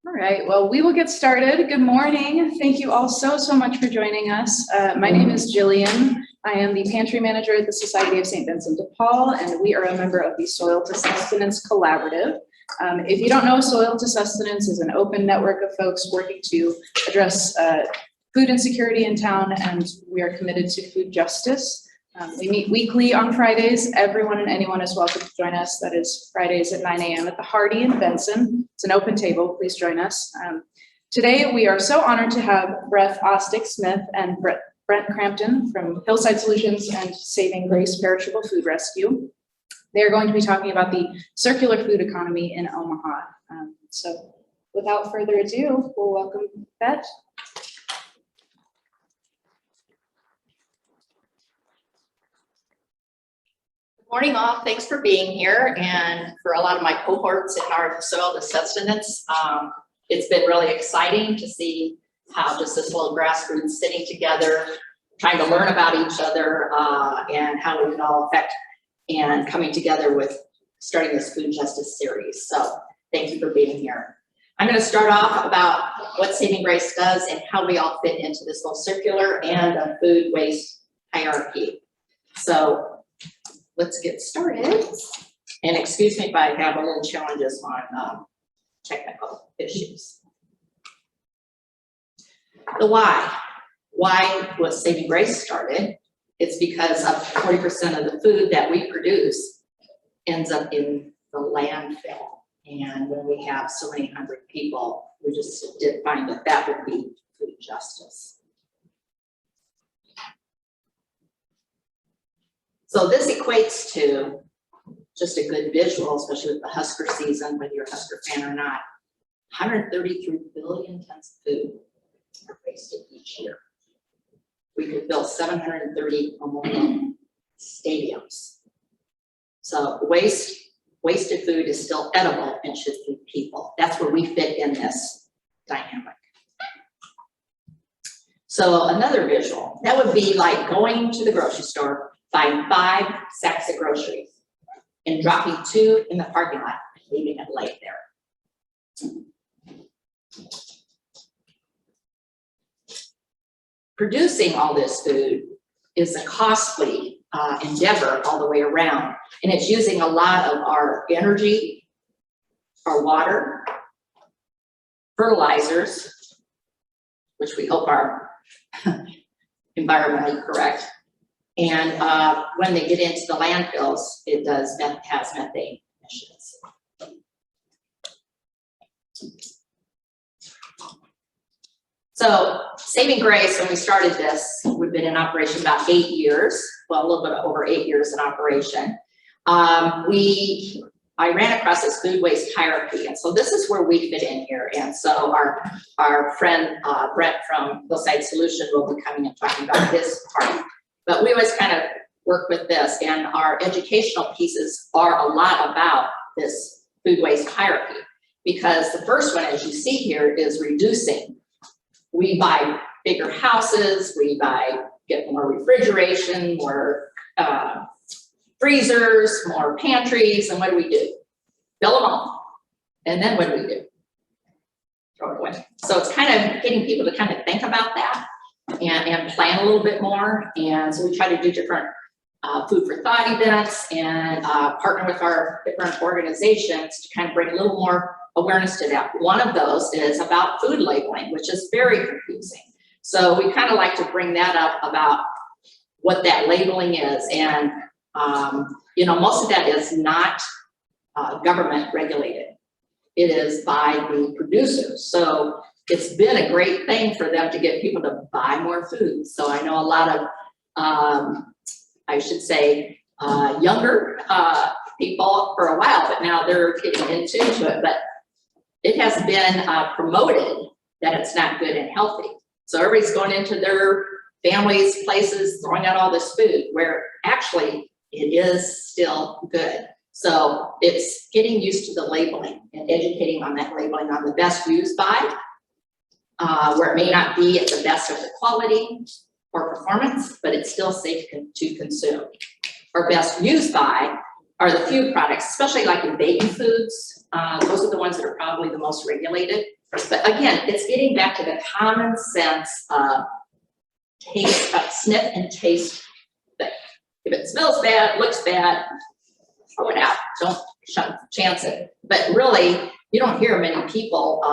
All right, well, we will get started. Good morning. Thank you all so much for joining us. My name is Jillian. I am the pantry manager at the Society of St. Vincent de Paul, and we are a member of the Soil to Sustenance Collaborative. If you don't know, Soil to Sustenance is an open network of folks working to address food insecurity in town, and we are committed to food justice. We meet weekly on Fridays. Everyone and anyone is welcome to join us. That is Fridays at 9 a.m. at the Hardy in Benson. It's an open table. Please join us. Today, we are so honored to have Beth Ostdiek Smith and Brent Crampton from Hillside Solutions and Saving Grace Perishable Food Rescue. They are going to be talking about the circular food economy in Omaha. So without further ado, we'll welcome Beth. Morning all, thanks for being here, and for a lot of my cohorts in our Soil to Sustenance. It's been really exciting to see how just this little grassroots sitting together, trying to learn about each other and how we can all affect and coming together with starting this food justice series. So thank you for being here. I'm going to start off about what Saving Grace does and how we all fit into this little circular and a food waste hierarchy. So let's get started. And excuse me if I have a little challenges on technical issues. The why. Why was Saving Grace started? It's because up to 40% of the food that we produce ends up in the landfill. And when we have so many hundred people, we just did find that that would be food justice. So this equates to just a good visual, especially with the Husker season, whether you're a Husker fan or not. 133 billion tons of food are wasted each year. We could build 730 Omaha stadiums. So wasted food is still edible and should feed people. That's where we fit in this dynamic. So another visual, that would be like going to the grocery store, buying 5 sacks of groceries and dropping 2 in the parking lot and leaving it laid there. Producing all this food is a costly endeavor all the way around, and it's using a lot of our energy, our water, fertilizers, which we hope are environmentally correct. And when they get into the landfills, it has methane emissions. So Saving Grace, when we started this, we've been in operation about 8 years, well, a little bit over 8 years in operation. I ran across this food waste hierarchy, and so this is where we fit in here. And so our friend Brent from Hillside Solution will be coming and talking about this part. But we always kind of work with this, and our educational pieces are a lot about this food waste hierarchy, because the first one, as you see here, is reducing. We buy bigger houses, we get more refrigeration, more freezers, more pantries, and what do? Fill them all. And then what do? Throw it away. So it's kind of getting people to kind of think about that and plan a little bit more. And so we try to do different food for thought events and partner with our different organizations to kind of bring a little more awareness to that. One of those is about food labeling, which is very confusing. So we kind of like to bring that up about what that labeling is. And, you know, most of that is not government regulated. It is by the producers. So it's been a great thing for them to get people to buy more food. So I know a lot of, I should say, younger people for a while, but now they're getting into it. But it has been promoted that it's not good and healthy. So everybody's going into their families' places, throwing out all this food, where actually it is still good. So it's getting used to the labeling and educating on that labeling on the best use by, where it may not be at the best of the quality or performance, but it's still safe to consume. Or best use by, are the few products, especially like in baby foods. Those are the ones that are probably the most regulated. But again, it's getting back to the common sense taste, sniff and taste thing. If it smells bad, looks bad, throw it out. Don't chance it. But really, you don't hear many people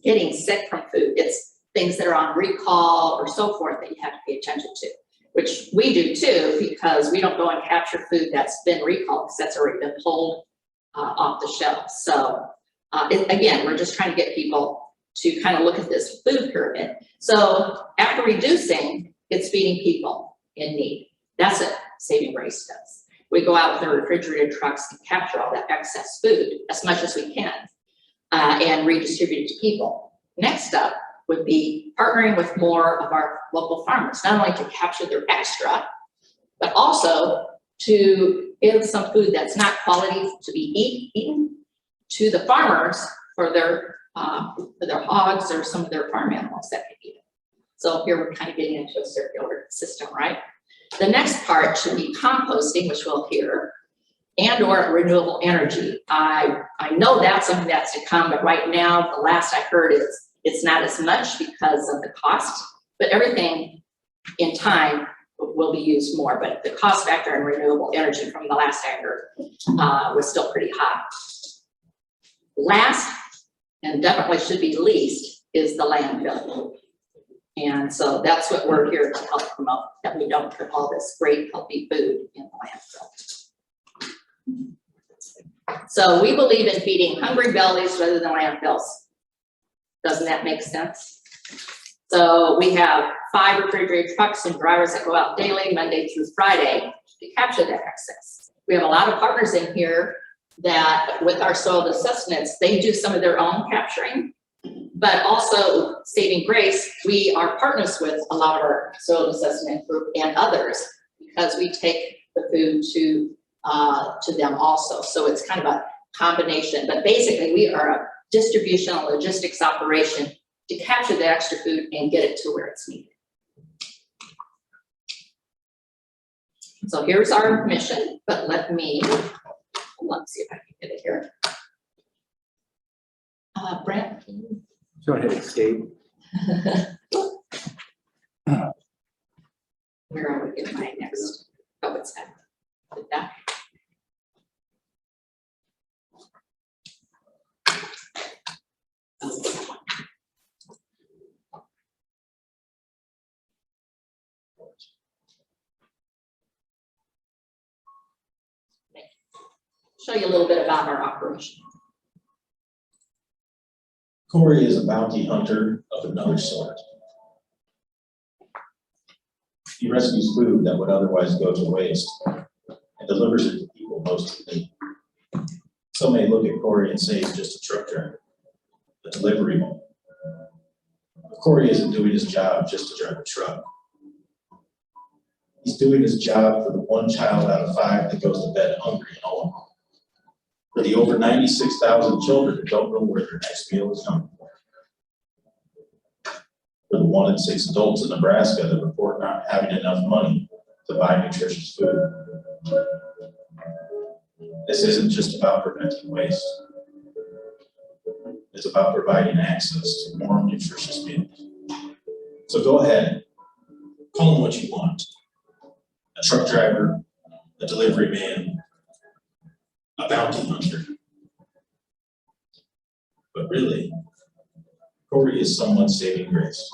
getting sick from food. It's things that are on recall or so forth that you have to pay attention to, which we do too, because we don't go and capture food that's been recalled because that's already been pulled off the shelf. So again, we're just trying to get people to kind of look at this food pyramid. So after reducing, it's feeding people in need. That's what Saving Grace does. We go out with our refrigerated trucks and capture all that excess food as much as we can and redistribute it to people. Next up would be partnering with more of our local farmers, not only to capture their extra, but also to give some food that's not quality to be eaten to the farmers for their hogs or some of their farm animals that can eat it. So here we're kind of getting into a circular system, right? The next part should be composting, which we'll hear, and or renewable energy. I know that's something that's to come, but right now, the last I heard is it's not as much because of the cost, but everything in time will be used more. But the cost factor in renewable energy from the last I heard was still pretty high. Last, and definitely should be least, is the landfill. And so that's what we're here to help promote, that we don't put all this great healthy food in the landfill. So we believe in feeding hungry bellies rather than landfills. Doesn't that make sense? So we have 5 refrigerated trucks and drivers that go out daily, Monday through Friday, to capture that excess. We have a lot of partners in here that with our soil assessments, they do some of their own capturing, but also Saving Grace, we are partners with a lot of our soil assessment group and others because we take the food to them also. So it's kind of a combination, but basically we are a distribution and logistics operation to capture the extra food and get it to where it's needed. So here's our mission, but let's see if I can get it here. Brent, can you? Go ahead, escape. Where are we getting my next? Oh, it's that. Did that. Show you a little bit about our operation. Corey is a bounty hunter of another sort. He rescues food that would otherwise go to waste and delivers it to people most in need. Some may look at Corey and say he's just a truck driver, a delivery man. But Corey isn't doing his job just to drive a truck. He's doing his job for the 1 child out of 5 that goes to bed hungry in Omaha. For the over 96,000 children that don't know where their next meal is coming from. For the 1 in 6 adults in Nebraska that report not having enough money to buy nutritious food. This isn't just about preventing waste. It's about providing access to more nutritious meals. So go ahead, call them what you want. A truck driver, a delivery man, a bounty hunter. But really, Corey is someone's saving grace.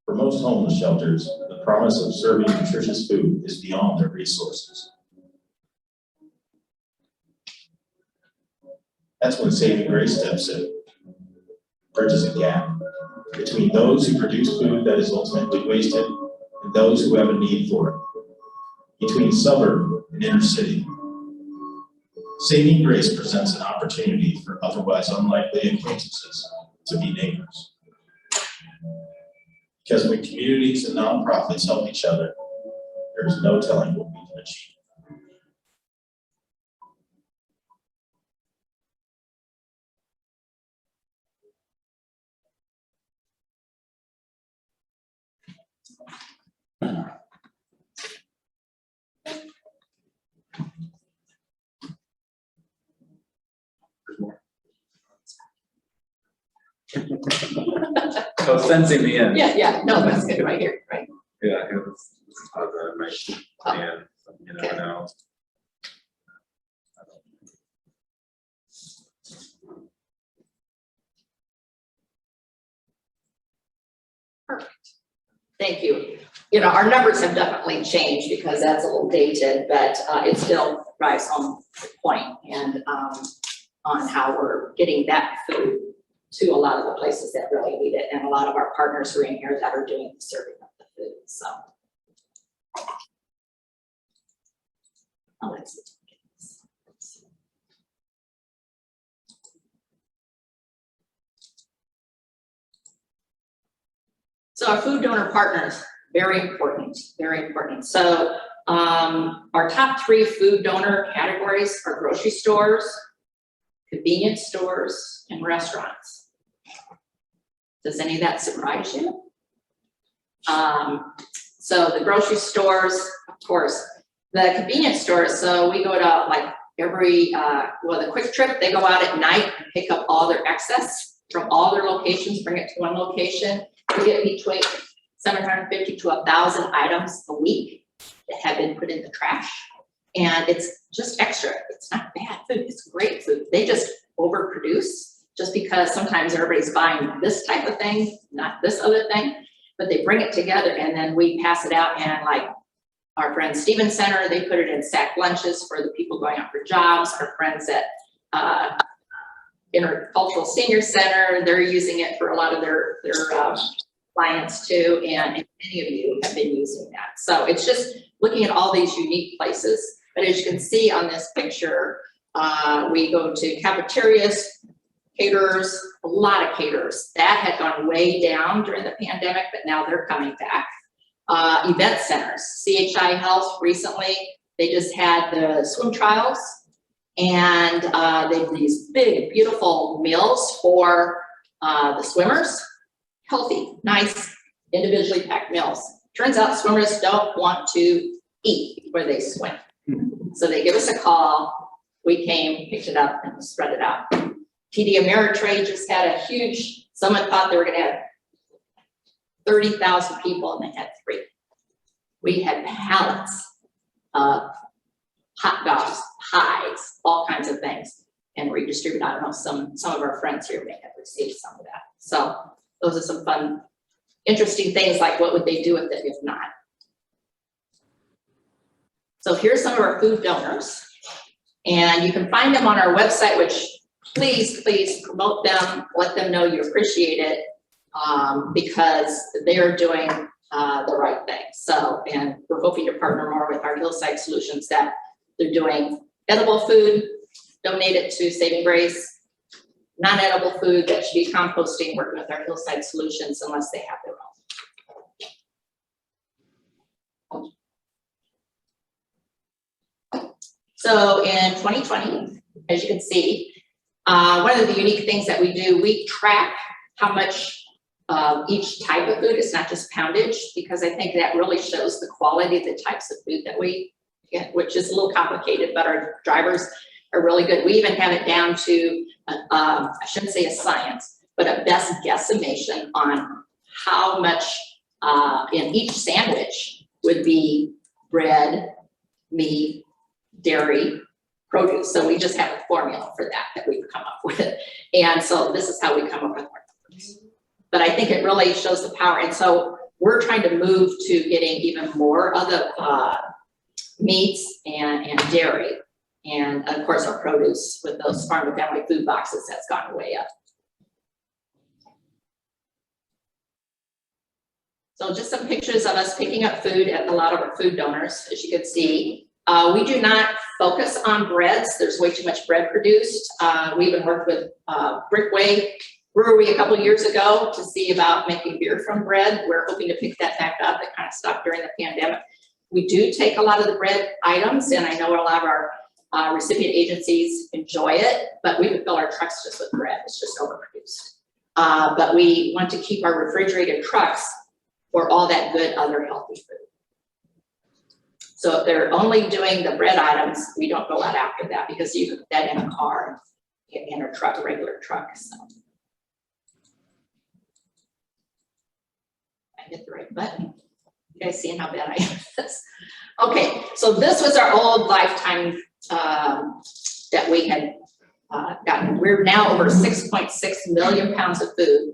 For most homeless shelters, the promise of serving nutritious food is beyond their resources. That's when Saving Grace steps in, bridges a gap between those who produce food that is ultimately wasted and those who have a need for it, between suburb and inner city. Saving Grace presents an opportunity for otherwise unlikely acquaintances to be neighbors. Because when communities and nonprofits help each other, there is no telling what we can achieve. I was sensing the end. Yeah, no, that's good, right here, right? Yeah, it was part of my plan, so you never know. Thank you. You know, our numbers have definitely changed because that's a little dated, but it still drives home the point and on how we're getting that food to a lot of the places that really need it, and a lot of our partners who are in here that are doing the serving of the food. So, oh, let's see. So our food donor partners, very important, very important. So our top 3 food donor categories are grocery stores, convenience stores, and restaurants. Does any of that surprise you? So the grocery stores, of course, the convenience stores, so we go to like every, well, the Quick Trip, they go out at night and pick up all their excess from all their locations, bring it to one location. We get between 750 to 1,000 items a week that have been put in the trash. And it's just extra. It's not bad food, it's great food. They just overproduce just because sometimes everybody's buying this type of thing, not this other thing, but they bring it together and then we pass it out. And like our friends Stevens Center, they put it in sack lunches for the people going out for jobs. Our friends at Intercultural Senior Center, they're using it for a lot of their clients too, and many of you have been using that. So it's just looking at all these unique places. But as you can see on this picture, we go to cafeterias, caterers, a lot of caterers. That had gone way down during the pandemic, but now they're coming back. Event centers, CHI Health recently, they just had the swim trials, and they have these big, beautiful meals for the swimmers. Healthy, nice, individually packed meals. Turns out swimmers don't want to eat before they swim. So they give us a call, we came, picked it up, and spread it out. TD Ameritrade just had a huge, someone thought they were gonna have 30,000 people and they had 3. We had pallets of hot dogs, pies, all kinds of things, and redistributed. I don't know, some of our friends here may have received some of that. So those are some fun, interesting things, like what would they do with it if not? So here's some of our food donors, and you can find them on our website, which please promote them, let them know you appreciate it, because they are doing the right thing. So, and we're hoping to partner more with our Hillside Solutions that they're doing edible food, donate it to Saving Grace, non-edible food that should be composting, working with our Hillside Solutions unless they have their own. So in 2020, as you can see, one of the unique things that we do, we track how much each type of food. It's not just poundage, because I think that really shows the quality of the types of food that we get, which is a little complicated, but our drivers are really good. We even have it down to, I shouldn't say a science, but a best guesstimation on how much in each sandwich would be bread, meat, dairy, produce. So we just have a formula for that we've come up with. And so this is how we come up with our numbers. But I think it really shows the power. And so we're trying to move to getting even more of the meats and dairy. And of course our produce with those farm to family food boxes has gone way up. So just some pictures of us picking up food at a lot of our food donors, as you can see. We do not focus on breads. There's way too much bread produced. We even worked with Brickway Brewery a couple of years ago to see about making beer from bread. We're hoping to pick that back up. It kind of stopped during the pandemic. We do take a lot of the bread items, and I know a lot of our recipient agencies enjoy it, but we would fill our trucks just with bread. It's just overproduced. But we want to keep our refrigerated trucks for all that good other healthy food. So if they're only doing the bread items, we don't go out after that because you put that in a car, in a truck, a regular truck, so. I hit the right button. You guys seeing how bad I am at this? Okay, so this was our old lifetime that we had gotten. We're now over 6.6 million pounds of food,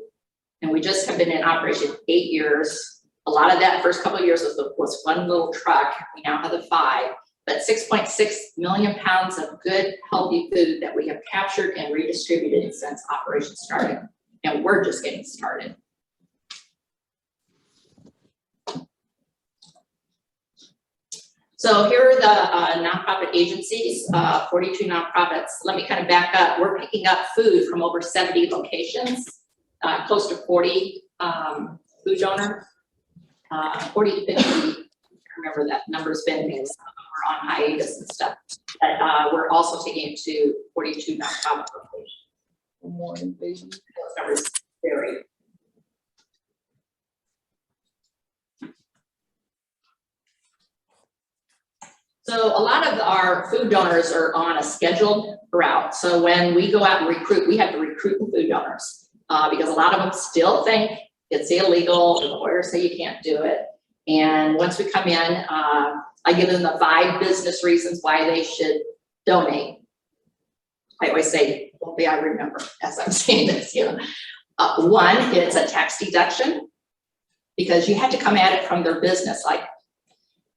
and we just have been in operation 8 years. A lot of that first couple of years was one little truck. We now have the 5, but 6.6 million pounds of good, healthy food that we have captured and redistributed since operation started, and we're just getting started. So here are the nonprofit agencies, 42 nonprofits. Let me kind of back up. We're picking up food from over 70 locations, close to 40 food donors, 40 to 50. I remember that number's been, we're on hiatus and stuff. But we're also taking it to 42 nonprofit locations. Morning, baby. Those numbers vary. So a lot of our food donors are on a scheduled route. So when we go out and recruit, we have to recruit the food donors because a lot of them still think it's illegal, the lawyers say you can't do it. And once we come in, I give them the 5 business reasons why they should donate. I always say, hopefully I remember as I'm saying this, you know. 1, it's a tax deduction because you had to come at it from their business. Like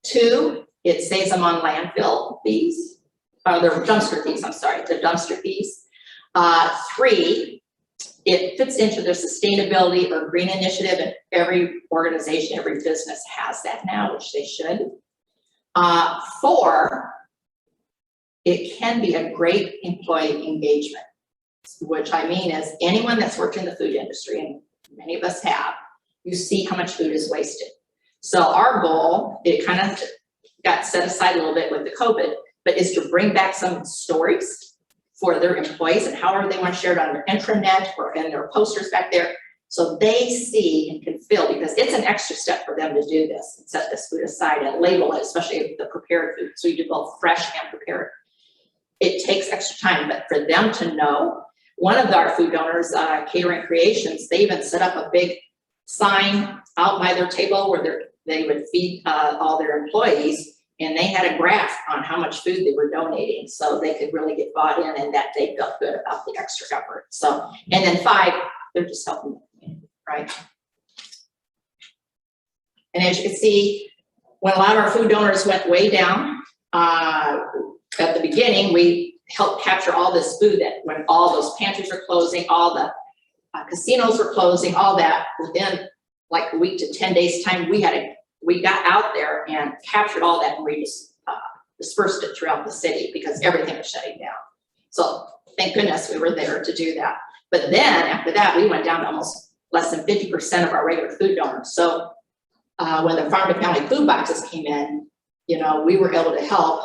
2, it saves them on landfill fees, or their dumpster fees, I'm sorry, the dumpster fees. 3, it fits into their sustainability or green initiative, and every organization, every business has that now, which they should. 4, it can be a great employee engagement, which I mean is anyone that's worked in the food industry, and many of us have, you see how much food is wasted. So our goal, it kind of got set aside a little bit with the COVID, but is to bring back some stories for their employees and however they want to share it on their intranet or in their posters back there. So they see and can feel, because it's an extra step for them to do this and set this food aside and label it, especially the prepared food. So you do both fresh and prepared. It takes extra time, but for them to know, one of our food donors, Catering Creations, they even set up a big sign out by their table where they would feed all their employees, and they had a graph on how much food they were donating, so they could really get bought in and that they felt good about the extra effort. So, and then 5, they're just helping the community, right? And as you can see, when a lot of our food donors went way down, at the beginning, we helped capture all this food that when all those pantries were closing, all the casinos were closing, all that, within like a week to 10 days time, we got out there and captured all that and we just dispersed it throughout the city because everything was shutting down. So thank goodness we were there to do that. But then after that, we went down to almost less than 50% of our regular food donors. So when the farm to family food boxes came in, you know, we were able to help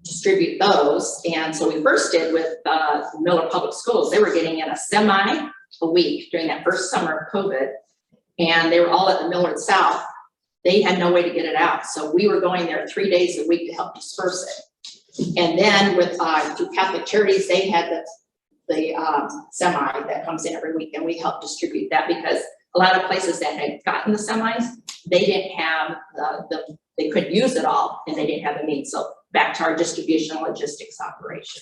distribute those. And so we first did with Miller Public Schools. They were getting in a semi a week during that first summer of COVID. And they were all at the Millard South. They had no way to get it out. So we were going there 3 days a week to help disperse it. And then with through Catholic Charities, they had the semi that comes in every week, and we helped distribute that because a lot of places that had gotten the semis, they didn't have they couldn't use it all, and they didn't have the means. So back to our distribution logistics operation.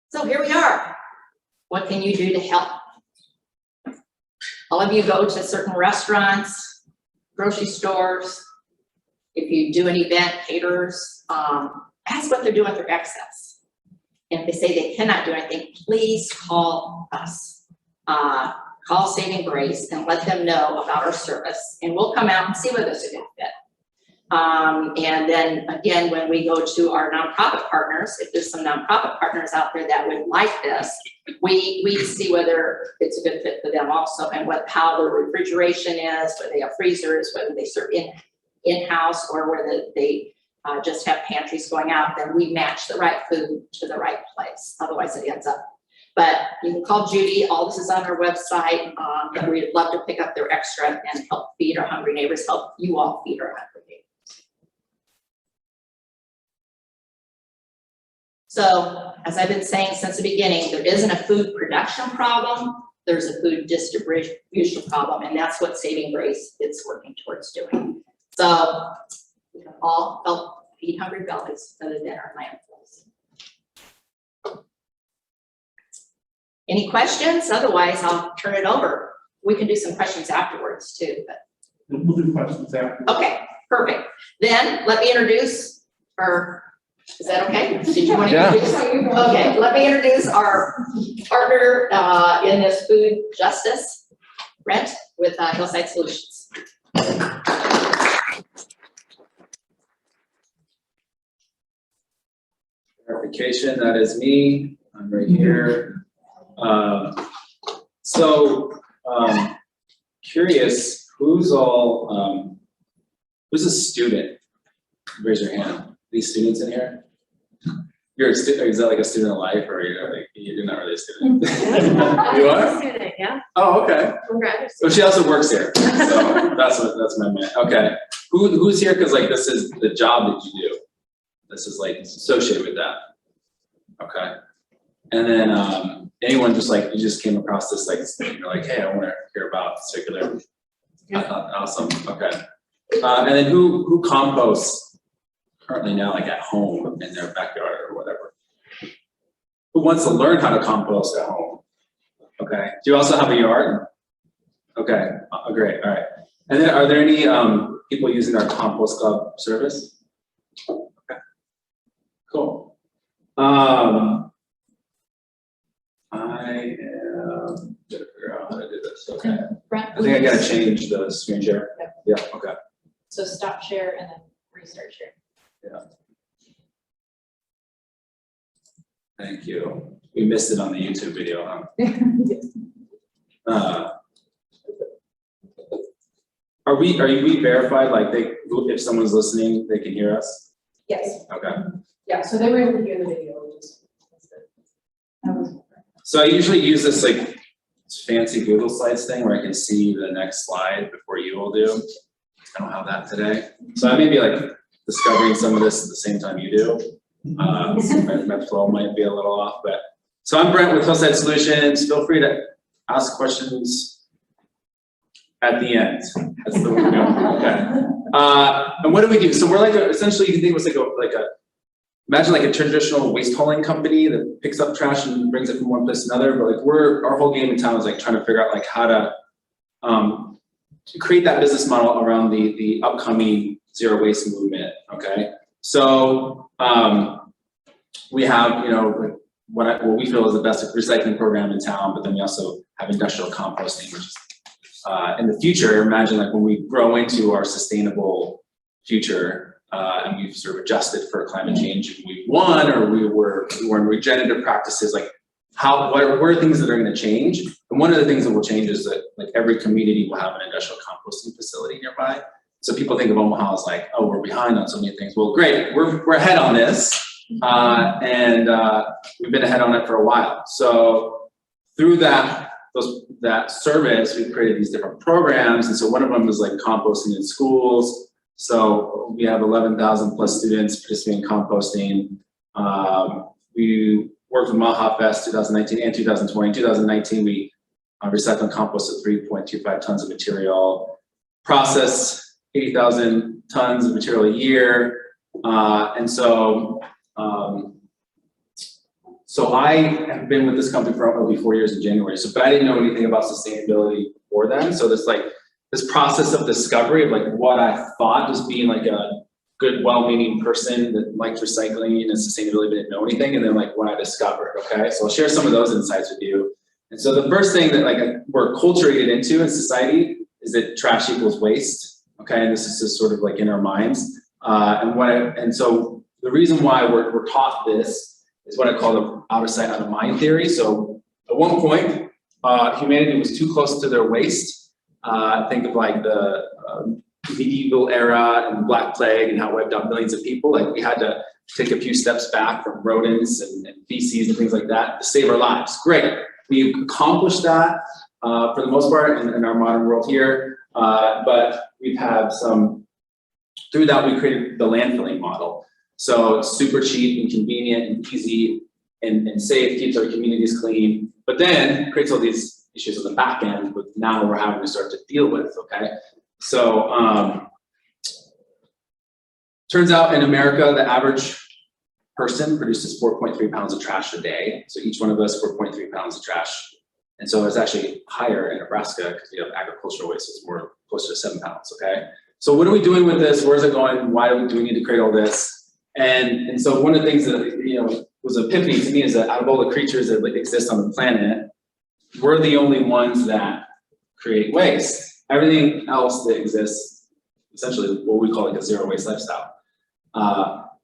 So here we are. What can you do to help? All of you go to certain restaurants, grocery stores. If you do an event, caterers, ask what they're doing with their excess. And if they say they cannot do anything, please call us. Call Saving Grace and let them know about our service. And we'll come out and see whether it's a good fit. And then again, when we go to our nonprofit partners, if there's some nonprofit partners out there that would like this, we see whether it's a good fit for them also, and how the refrigeration is, whether they have freezers, whether they serve in-house, or whether they just have pantries going out. Then we match the right food to the right place. Otherwise, it ends up But you can call Judy, all this is on our website, but we'd love to pick up their extra and help feed our hungry neighbors, help you all feed our hungry neighbors. So, as I've been saying since the beginning, there isn't a food production problem, there's a food distribution problem, and that's what Saving Grace is working towards doing. So, we can all help feed hungry bellies other than our landfills. Any questions? Otherwise, I'll turn it over. We can do some questions afterwards too, but. We'll do questions after. Okay, perfect. Then let me introduce our, is that okay? Did you want to introduce? Okay, let me introduce our partner in this food justice, Brent with Hillside Solutions. Verification, that is me. I'm right here. Curious, who's a student? Raise your hand. These students in here? You're a student, is that like a student of life, or you're not really a student? You are? Student, yeah. Oh, okay. Congrats. So she also works here, so that's my man. Okay. Who's here because like this is the job that you do? This is like associated with that. Okay. And then anyone just like, you just came across this like thing, you're like, hey, I want to hear about circular. Awesome. Okay. And then who composts currently now, like at home in their backyard or whatever? Who wants to learn how to compost at home? Okay. Do you also have a yard? Okay. Great. All right. And then are there any people using our Compost Club service? Okay. Cool. I am gonna figure out how to do this. Okay. Brent, I think I gotta change the screen share. Yep. Yeah, okay. So stop share and then restart share. Yeah. Thank you. We missed it on the YouTube video, huh? Are we verified, like if someone's listening, they can hear us? Yes. Okay. Yeah, so they were able to hear the video, which is good. So I usually use this like fancy Google Slides thing where I can see the next slide before you all do. I don't have that today. So I may be like discovering some of this at the same time you do. My flow might be a little off, but. So I'm Brent with Hillside Solutions. Feel free to ask questions at the end. That's the way we go. Okay. And what do we do? So we're like essentially you can think of us like a imagine like a traditional waste hauling company that picks up trash and brings it from one place to another. But like our whole game in town is like trying to figure out like how to create that business model around the upcoming zero waste movement. Okay. So we have, you know, what we feel is the best recycling program in town, but then we also have industrial composting, which is in the future, imagine like when we grow into our sustainable future, and we've sort of adjusted for climate change and we've won, or we're in regenerative practices, like what are things that are going to change? And one of the things that will change is that like every community will have an industrial composting facility nearby. So people think of Omaha as like, oh, we're behind on so many things. Well, great, we're ahead on this, and we've been ahead on it for a while. So through that service, we've created these different programs, and so one of them is like composting in schools. So we have 11,000 plus students participating in composting. We worked with Omaha Fest 2019 and 2020. In 2019, we recycled and composted 3.25 tons of material, processed 80,000 tons of material a year. So I have been with this company for probably 4 years in January. So, but I didn't know anything about sustainability before then. So this process of discovery of like what I thought was being like a good, well-meaning person that liked recycling and sustainability but didn't know anything, and then like what I discovered. Okay, so I'll share some of those insights with you. And so the first thing that like we're acculturated into in society is that trash equals waste. Okay, and this is just sort of like in our minds. And so the reason why we're taught this is what I call the out of sight, out of mind theory. So at one point, humanity was too close to their waste. Think of like the medieval era and the Black Plague and how it wiped out millions of people. Like we had to take a few steps back from rodents and feces and things like that to save our lives. Great. We've accomplished that for the most part in our modern world here, but we've had through that we created the landfilling model. So it's super cheap and convenient and easy and safe, keeps our communities clean, but then creates all these issues on the back end, but now we're having to start to deal with, okay? So turns out in America, the average person produces 4.3 pounds of trash a day. So each one of us, 4.3 pounds of trash. And so it's actually higher in Nebraska because we have agricultural waste, so it's more closer to 7 pounds, okay? So what are we doing with this? Where's it going? Why do we need to create all this? And so one of the things that, was an epiphany to me is that out of all the creatures that exist on the planet, we're the only ones that create waste. Everything else that exists, essentially what we call like a zero waste lifestyle,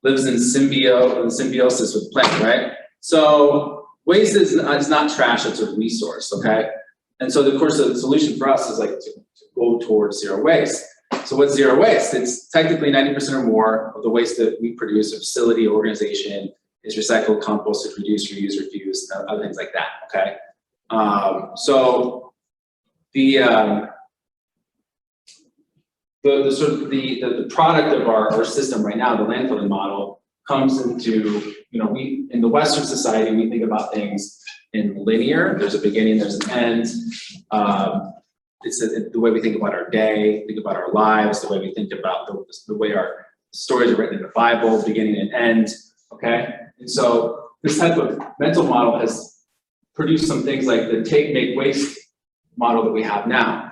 lives in symbiosis with plants, right? So waste is not trash, it's a resource, okay? And so of course the solution for us is like to go towards zero waste. So what's zero waste? It's technically 90% or more of the waste that we produce, a facility, organization, is recycled, composted, reduced, reused, refused, other things like that, okay? So the product of our system right now, the landfilling model, comes into, we, in the Western society, we think about things in linear. There's a beginning, there's an end. It's the way we think about our day, think about our lives, the way we think about the way our stories are written in the Bible, beginning and end, okay? And so this type of mental model has produced some things like the take, make, waste model that we have now.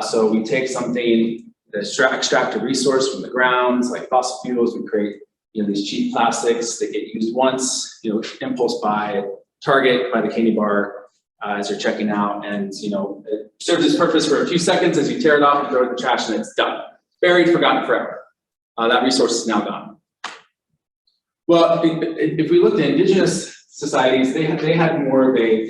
So we take something, extract a resource from the ground, like fossil fuels, we create these cheap plastics that get used once, impulse buy, Target, buy the candy bar as you're checking out, and it serves its purpose for a few seconds as you tear it off and throw it in the trash and it's done. Buried, forgotten forever. That resource is now gone. Well, if we looked at indigenous societies, they had more of a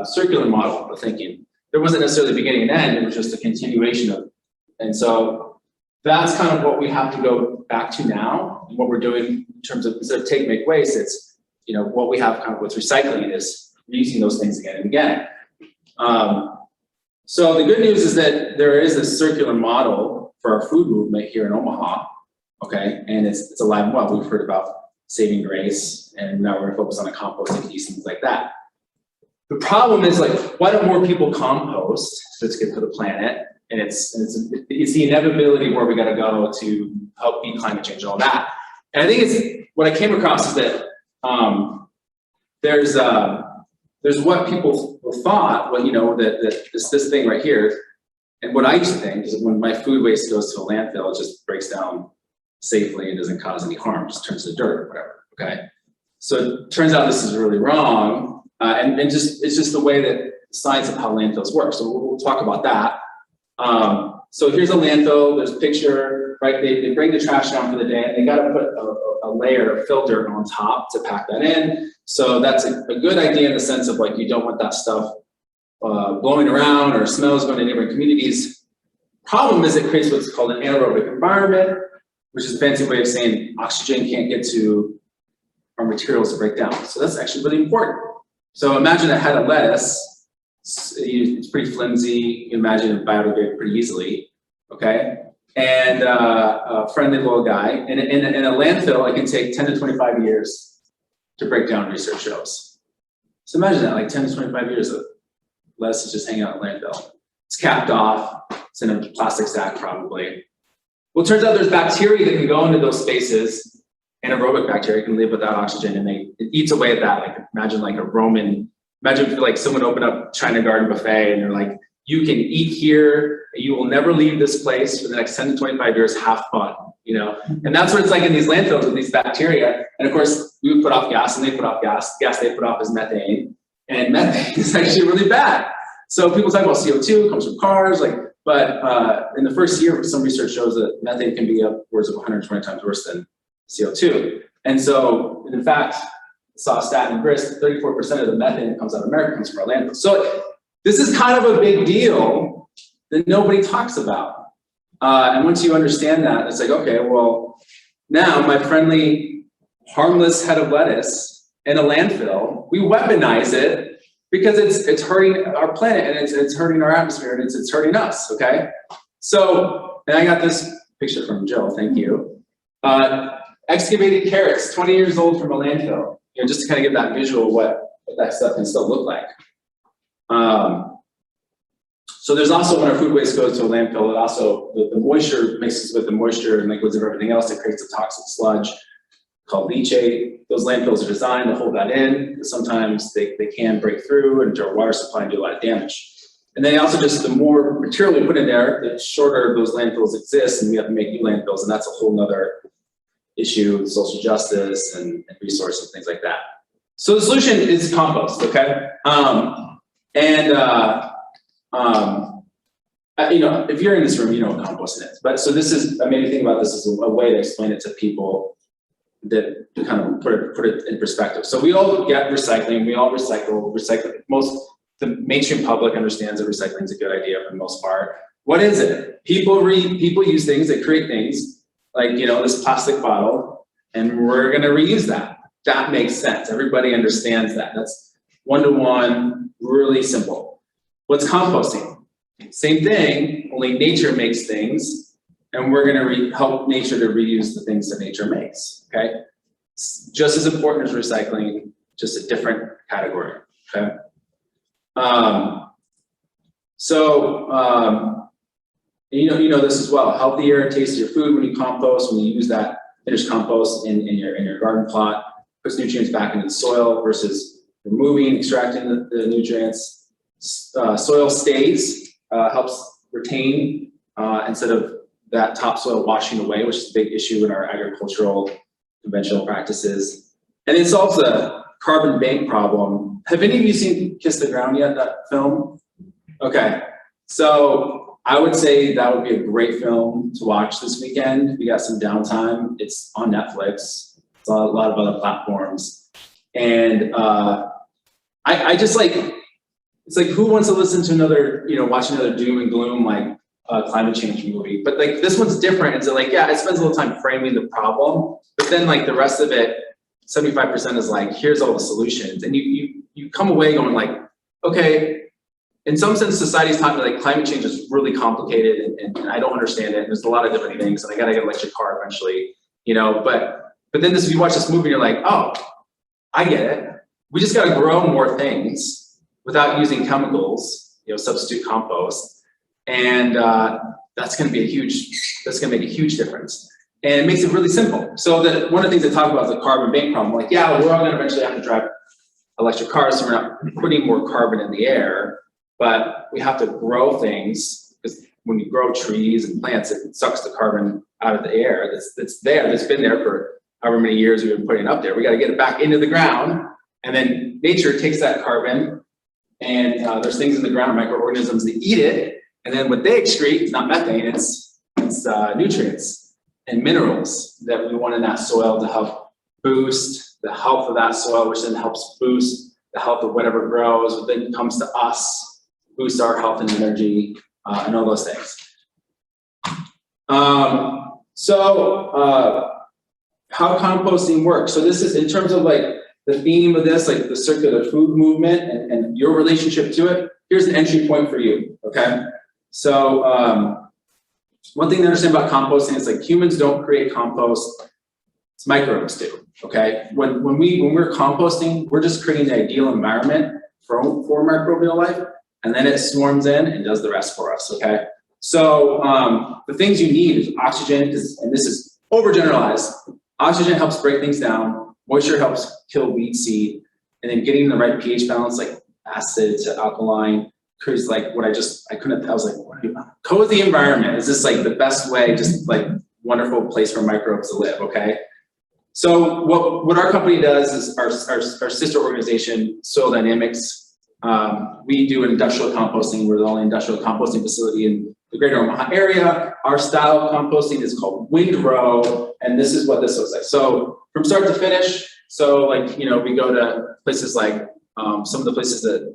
circular model of thinking. There wasn't necessarily a beginning and end, it was just a continuation of, and so that's kind of what we have to go back to now, and what we're doing in terms of, instead of take, make, waste, it's, what we have kind of with recycling is reusing those things again and again. So the good news is that there is a circular model for our food movement here in Omaha, okay, and it's alive and well. We've heard about saving grace, and now we're focused on a composting piece, things like that. The problem is, like, why don't more people compost? So it's good for the planet, and it's the inevitability where we got to go to help beat climate change, all that. And I think what I came across is that there's what people thought, that this thing right here, and what I used to think is when my food waste goes to a landfill, it just breaks down safely and doesn't cause any harm, just turns to dirt or whatever, okay? So it turns out this is really wrong, and it's just the way that the science of how landfills work. So we'll talk about that. So here's a landfill, there's a picture, right? They bring the trash down for the day, and they got to put a layer of filter on top to pack that in. So that's a good idea in the sense of, like, you don't want that stuff blowing around or smells going to neighboring communities. Problem is it creates what's called an anaerobic environment, which is a fancy way of saying oxygen can't get to our materials to break down. So that's actually really important. So imagine a head of lettuce. It's pretty flimsy. You can imagine it biodegrade pretty easily, okay? And a friendly little guy. In a landfill, it can take 10 to 25 years to break down, research shows. So imagine that, like 10 to 25 years of lettuce is just hanging out in a landfill. It's capped off, it's in a plastic sack probably. Well, it turns out there's bacteria that can go into those spaces. Anaerobic bacteria can live without oxygen, and it eats away at that. Like, imagine if like someone opened up China Garden buffet and they're like, you can eat here, and you will never leave this place for the next 10 to 25 years, have fun, And that's what it's like in these landfills with these bacteria. And of course, we would put off gas and they put off gas. The gas they put off is methane, and methane is actually really bad. So people talk about CO2, comes from cars, but in the first year, some research shows that methane can be upwards of 120 times worse than CO2. And so, in fact, saw a stat in Grist, 34% of the methane that comes out of America comes from our landfills. So this is kind of a big deal that nobody talks about. And once you understand that, it's like, okay, well, now my friendly harmless head of lettuce in a landfill, we weaponize it because it's hurting our planet and it's hurting our atmosphere and it's hurting us, okay? So, and I got this picture from Jill, thank you. Excavated carrots, 20 years old from a landfill, you know, just to kind of give that visual of what that stuff can still look like. So there's also, when our food waste goes to a landfill, it also, the moisture mixes with the moisture and liquids of everything else, it creates a toxic sludge called leachate. Those landfills are designed to hold that in. Sometimes they can break through into our water supply and do a lot of damage. And then also just the more material we put in there, the shorter those landfills exist, and we have to make new landfills, and that's a whole nother issue with social justice and resource and things like that. So the solution is compost, okay? You know, if you're in this room, you know what composting is. But so this is, I made me think about this as a way to explain it to people that to kind of put it in perspective. So we all get recycling, we all recycle. The mainstream public understands that recycling is a good idea for the most part. What is it? People use things, they create things like, you know, this plastic bottle, and we're gonna reuse that. That makes sense. Everybody understands that. That's one-to-one, really simple. What's composting? Same thing, only nature makes things, and we're gonna help nature to reuse the things that nature makes, okay? It's just as important as recycling, just a different category, okay? You know this as well. Healthier and tastier food when you compost, when you use that finished compost in your garden plot, puts nutrients back into the soil versus removing, extracting the nutrients. Soil stays, helps retain instead of that topsoil washing away, which is a big issue in our agricultural conventional practices. And it solves the carbon bank problem. Have any of you seen Kiss the Ground yet, that film? Okay, so I would say that would be a great film to watch this weekend. We got some downtime. It's on Netflix. It's on a lot of other platforms. And I just like, it's like, who wants to listen to another, you know, watch another doom and gloom like climate change movie? But like this one's different. It's like, yeah, it spends a little time framing the problem, but then like the rest of it, 75% is like, here's all the solutions. And you come away going like, okay, in some sense, society's taught me like climate change is really complicated and I don't understand it. There's a lot of different things and I gotta get an electric car eventually, you know, but then if you watch this movie, you're like, oh, I get it. We just gotta grow more things without using chemicals, you know, substitute compost. And that's gonna make a huge difference. And it makes it really simple. So that one of the things they talk about is the carbon bank problem. Like, yeah, we're all gonna eventually have to drive electric cars, so we're not putting more carbon in the air, but we have to grow things, because when you grow trees and plants, it sucks the carbon out of the air that's been there for however many years we've been putting it up there. We gotta get it back into the ground, and then nature takes that carbon, and there's things in the ground, microorganisms that eat it, and then what they excrete is not methane, it's nutrients and minerals that we want in that soil to help boost the health of that soil, which then helps boost the health of whatever grows, which then comes to us, boost our health and energy, and all those things. How composting works. So this is in terms of like the theme of this, like the circular food movement and your relationship to it. Here's an entry point for you, okay? So one thing to understand about composting is like humans don't create compost, it's microbes do, okay? When we're composting, we're just creating the ideal environment for microbial life, and then it swarms in and does the rest for us, okay? So the things you need is oxygen, and this is overgeneralized. Oxygen helps break things down, moisture helps kill weed seed, and then getting the right pH balance, like acid to alkaline, creates like I was like, cozy environment. Is this like the best way, just like wonderful place for microbes to live, okay? So what our company does is our sister organization, Soil Dynamics, we do industrial composting. We're the only industrial composting facility in the greater Omaha area. Our style of composting is called windrow, and this is what this looks like. So from start to finish, so like, you know, we go to places like some of the places that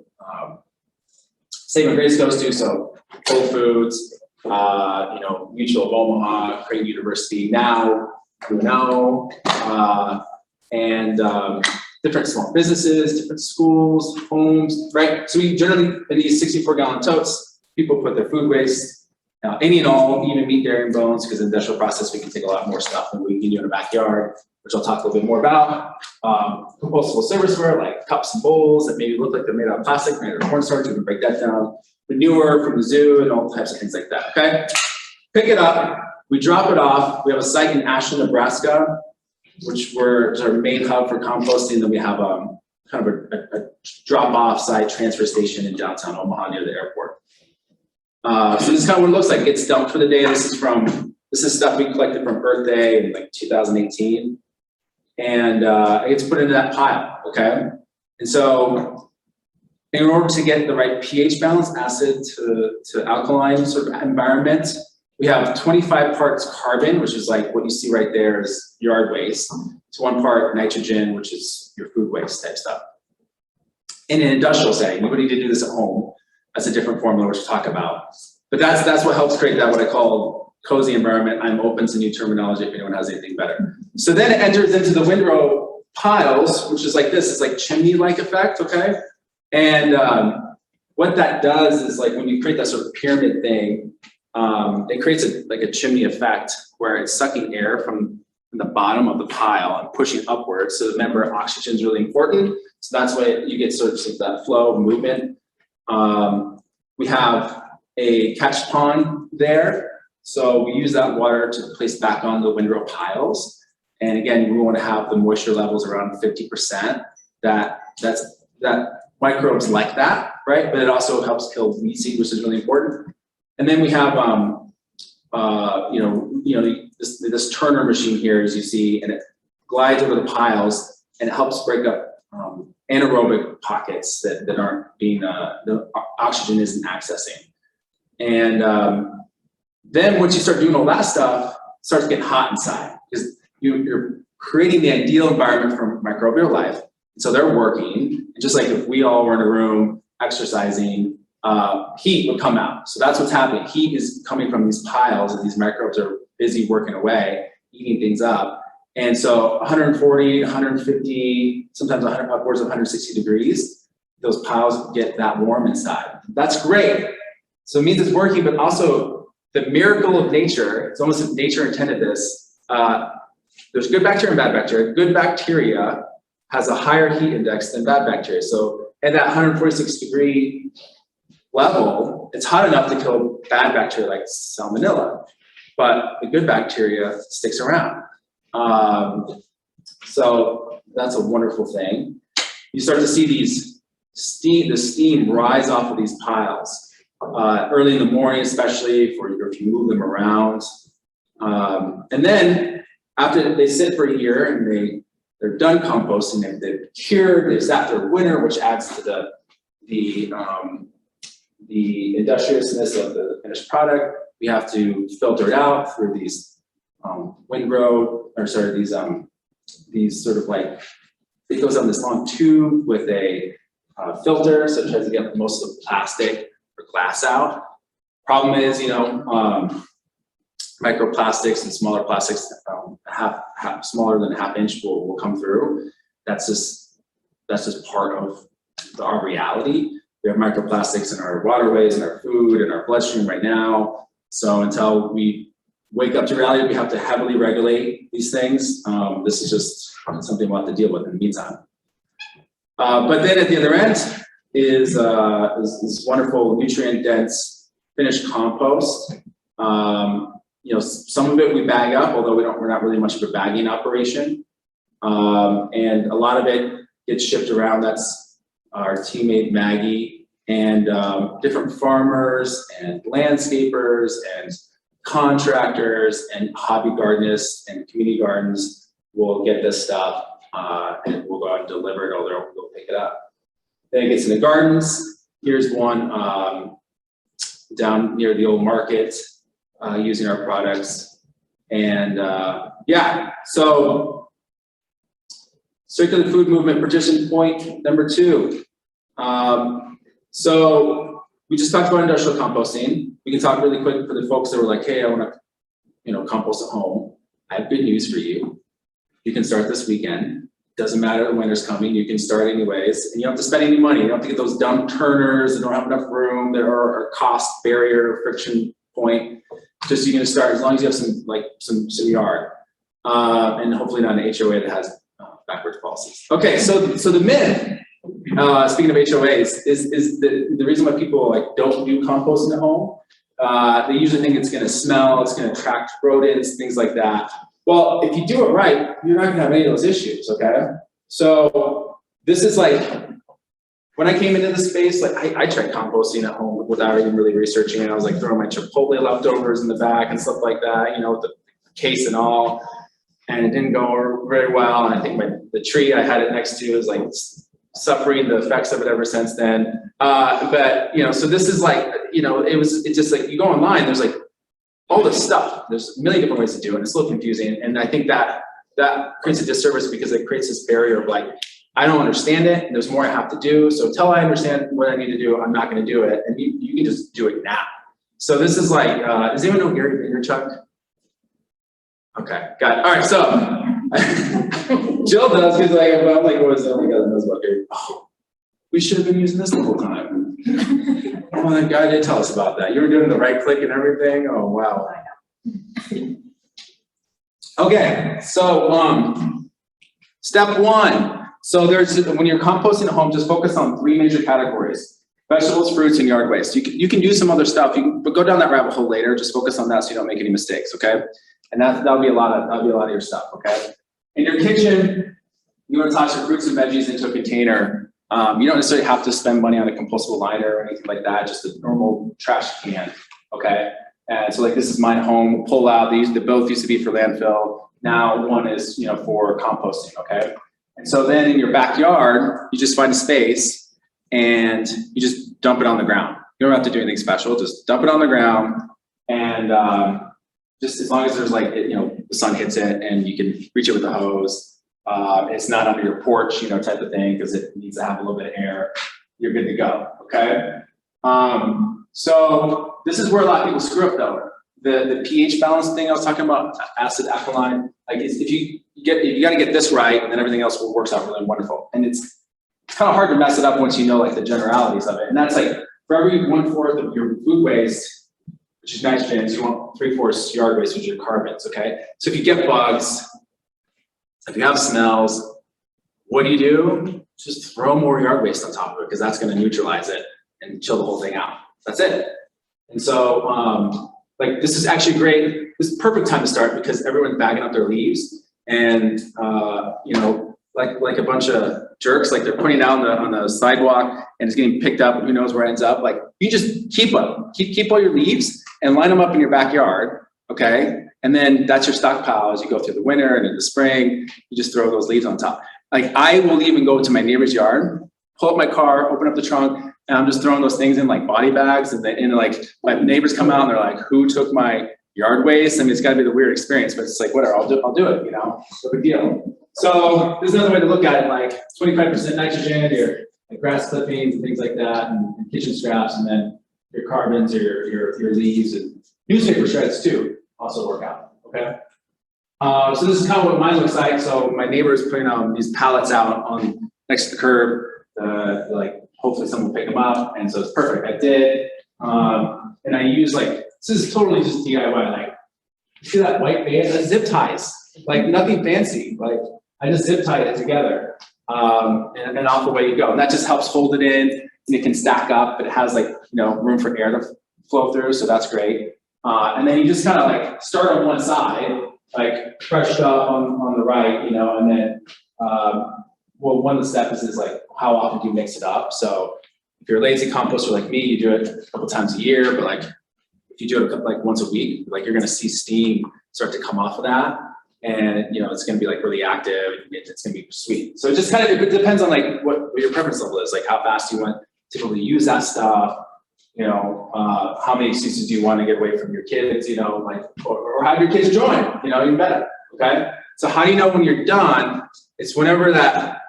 Save and Grace goes to, so Whole Foods, you know, Mutual of Omaha, Creighton University, now, you know, and different small businesses, different schools, homes, right? So we generally, in these 64-gallon totes, people put their food waste, any and all, even meat, dairy, and bones, because in the industrial process, we can take a lot more stuff than we can do in a backyard, which I'll talk a little bit more about. Compostable serviceware, like cups and bowls that maybe look like they're made out of plastic, made out of cornstarch, we can break that down. Manure from the zoo and all types of things like that, okay? Pick it up, we drop it off. We have a site in Ashland, Nebraska, which is our main hub for composting. Then we have kind of a drop-off site transfer station in downtown Omaha near the airport. So this is kind of what it looks like. It gets dumped for the day. This is stuff we collected from Earth Day in like 2018. And it gets put into that pile, okay? And so in order to get the right pH balance, acid to alkaline sort of environment, we have 25 parts carbon, which is like what you see right there is yard waste, to 1 part nitrogen, which is your food waste type stuff. In an industrial setting, nobody did do this at home. That's a different formula which we'll talk about. But that's what helps create that, what I call cozy environment. I'm open to new terminology if anyone has anything better. So then it enters into the windrow piles, which is like this. It's like chimney-like effect, okay? And what that does is like when you create that sort of pyramid thing, it creates like a chimney effect where it's sucking air from the bottom of the pile and pushing upwards. So remember, oxygen is really important. So that's why you get sort of that flow of movement. We have a catch pond there. So we use that water to place back on the windrow piles. And again, we want to have the moisture levels around 50%. That microbes like that, right? But it also helps kill weed seed, which is really important. And then we have, this turner machine here, as you see, and it glides over the piles and it helps break up anaerobic pockets that aren't being, the oxygen isn't accessing. And then once you start doing all that stuff, it starts getting hot inside because you're creating the ideal environment for microbial life. So they're working, and just like if we all were in a room exercising, heat would come out. So that's what's happening. Heat is coming from these piles, and these microbes are busy working away, eating things up. And so 140, 150, sometimes upwards of 160 degrees, those piles get that warm inside. That's great. So it means it's working, but also the miracle of nature, it's almost as nature intended this. There's good bacteria and bad bacteria. Good bacteria has a higher heat index than bad bacteria. So at that 146 degree level, it's hot enough to kill bad bacteria like salmonella, but the good bacteria sticks around. So that's a wonderful thing. You start to see the steam rise off of these piles early in the morning, especially if you move them around. And then after they sit for a year and they're done composting, they've cured, they've sat through winter, which adds to the industriousness of the finished product. We have to filter it out through these these sort of like, it goes on this long tube with a filter, so it tries to get most of the plastic or glass out. Problem is, microplastics and smaller plastics, smaller than a half inch will come through. That's just part of our reality. We have microplastics in our waterways, in our food, in our bloodstream right now. So until we wake up to reality, we have to heavily regulate these things. This is just something we'll have to deal with in the meantime. But then at the other end is this wonderful nutrient-dense finished compost. Some of it we bag up, although we're not really much of a bagging operation. And a lot of it gets shipped around. That's our teammate Maggie, and different farmers and landscapers and contractors and hobby gardenists and community gardens will get this stuff and we'll go out and deliver it, or they'll pick it up. Then it gets in the gardens. Here's one down near the old market using our products. And so circular food movement partition point number 2. So we just talked about industrial composting. We can talk really quick for the folks that were like, hey, I want to, compost at home. I have good news for you. You can start this weekend. Doesn't matter, the winter's coming, you can start anyways, and you don't have to spend any money. You don't have to get those dumb turners that don't have enough room, there are cost barrier, friction point. Just you can start as long as you have some yard, and hopefully not an HOA that has backwards policies. Okay, so the myth, speaking of HOAs, is the reason why people like don't do composting at home. They usually think it's going to smell, it's going to attract rodents, things like that. Well, if you do it right, you're not going to have any of those issues. Okay, so this is like when I came into the space, like I tried composting at home without even really researching it. I was like throwing my Chipotle leftovers in the back and stuff like that, you know, with the case and all, and it didn't go very well. And I think the tree I had it next to is like suffering the effects of it ever since then. But you know, so this is like, you know, it's just like you go online, there's like all this stuff. There's a million different ways to do it. It's a little confusing, and I think that creates a disservice because it creates this barrier of like, I don't understand it, and there's more I have to do. So until I understand what I need to do, I'm not going to do it. And you can just do it now. So this is like, does anyone know Gary Vaynerchuk? Okay, got it. All right, so Jill does, because like, I'm like, what is that? Oh my God, knows about Gary. Oh, we should have been using this the whole time. Oh, that guy did tell us about that. You were doing the right click and everything. Oh wow. Okay, so step one. So when you're composting at home, just focus on 3 major categories: vegetables, fruits, and yard waste. You can do some other stuff, but go down that rabbit hole later. Just focus on that so you don't make any mistakes, okay? And that'll be a lot of your stuff, okay? In your kitchen, you want to toss your fruits and veggies into a container. You don't necessarily have to spend money on a compostable liner or anything like that, just a normal trash can, okay? And so like this is mine at home, pull out, they both used to be for landfill. Now one is, you know, for composting, okay? And so then in your backyard, you just find a space and you just dump it on the ground. You don't have to do anything special, just dump it on the ground, and just as long as there's like, you know, the sun hits it and you can reach it with a hose. It's not under your porch, you know, type of thing, because it needs to have a little bit of air. You're good to go, okay? So this is where a lot of people screw up though. The pH balance thing I was talking about, acid, alkaline, like if you got to get this right, and then everything else works out really wonderful. And it's kind of hard to mess it up once you know like the generalities of it. And that's like for every 1/4 of your food waste, which is nitrogen, you want 3/4 yard waste, which is your carbons, okay? So if you get bugs, if you have smells, what do? Just throw more yard waste on top of it, because that's going to neutralize it and chill the whole thing out. That's it. And so, like this is actually great. This is perfect time to start because everyone's bagging up their leaves, and you know, like a bunch of jerks, like they're putting it out on the sidewalk and it's getting picked up, and who knows where it ends up. Like you just keep them, keep all your leaves and line them up in your backyard, okay? And then that's your stockpile as you go through the winter and in the spring. You just throw those leaves on top. Like I will even go to my neighbor's yard, pull up my car, open up the trunk, and I'm just throwing those things in like body bags, and like my neighbors come out and they're like, "Who took my yard waste?" I mean, it's got to be the weird experience, but it's like whatever, I'll do it, you know, no big deal. So there's another way to look at it, like 25% nitrogen, your like grass clippings and things like that, and kitchen scraps, and then your carbons, or your leaves, and newspaper shreds too also work out. Okay. So this is kind of what mine looks like. So my neighbor is putting these pallets out on next to the curb. Like hopefully someone will pick them up, and so it's perfect. I did, and I use like, this is totally just DIY. Like, you see that white band? That's zip ties. Like nothing fancy. Like I just zip tied it together, and off the way you go. And that just helps hold it in, and it can stack up. But it has like, you know, room for air to flow through, so that's great. And then you just kind of like start on one side, like fresh stuff on the right, you know, and then well, one of the steps is like how often do you mix it up? So if you're a lazy composter like me, you do it a couple times a year, but like if you do it like once a week, like you're gonna see steam start to come off of that, and you know it's gonna be like really active. It's gonna be sweet. So it just kind of, it depends on like what your preference level is, like how fast you want to typically use that stuff. You know, how many excuses do you want to get away from your kids? You know, like or have your kids join. You know, even better. Okay. So how do you know when you're done? It's whenever that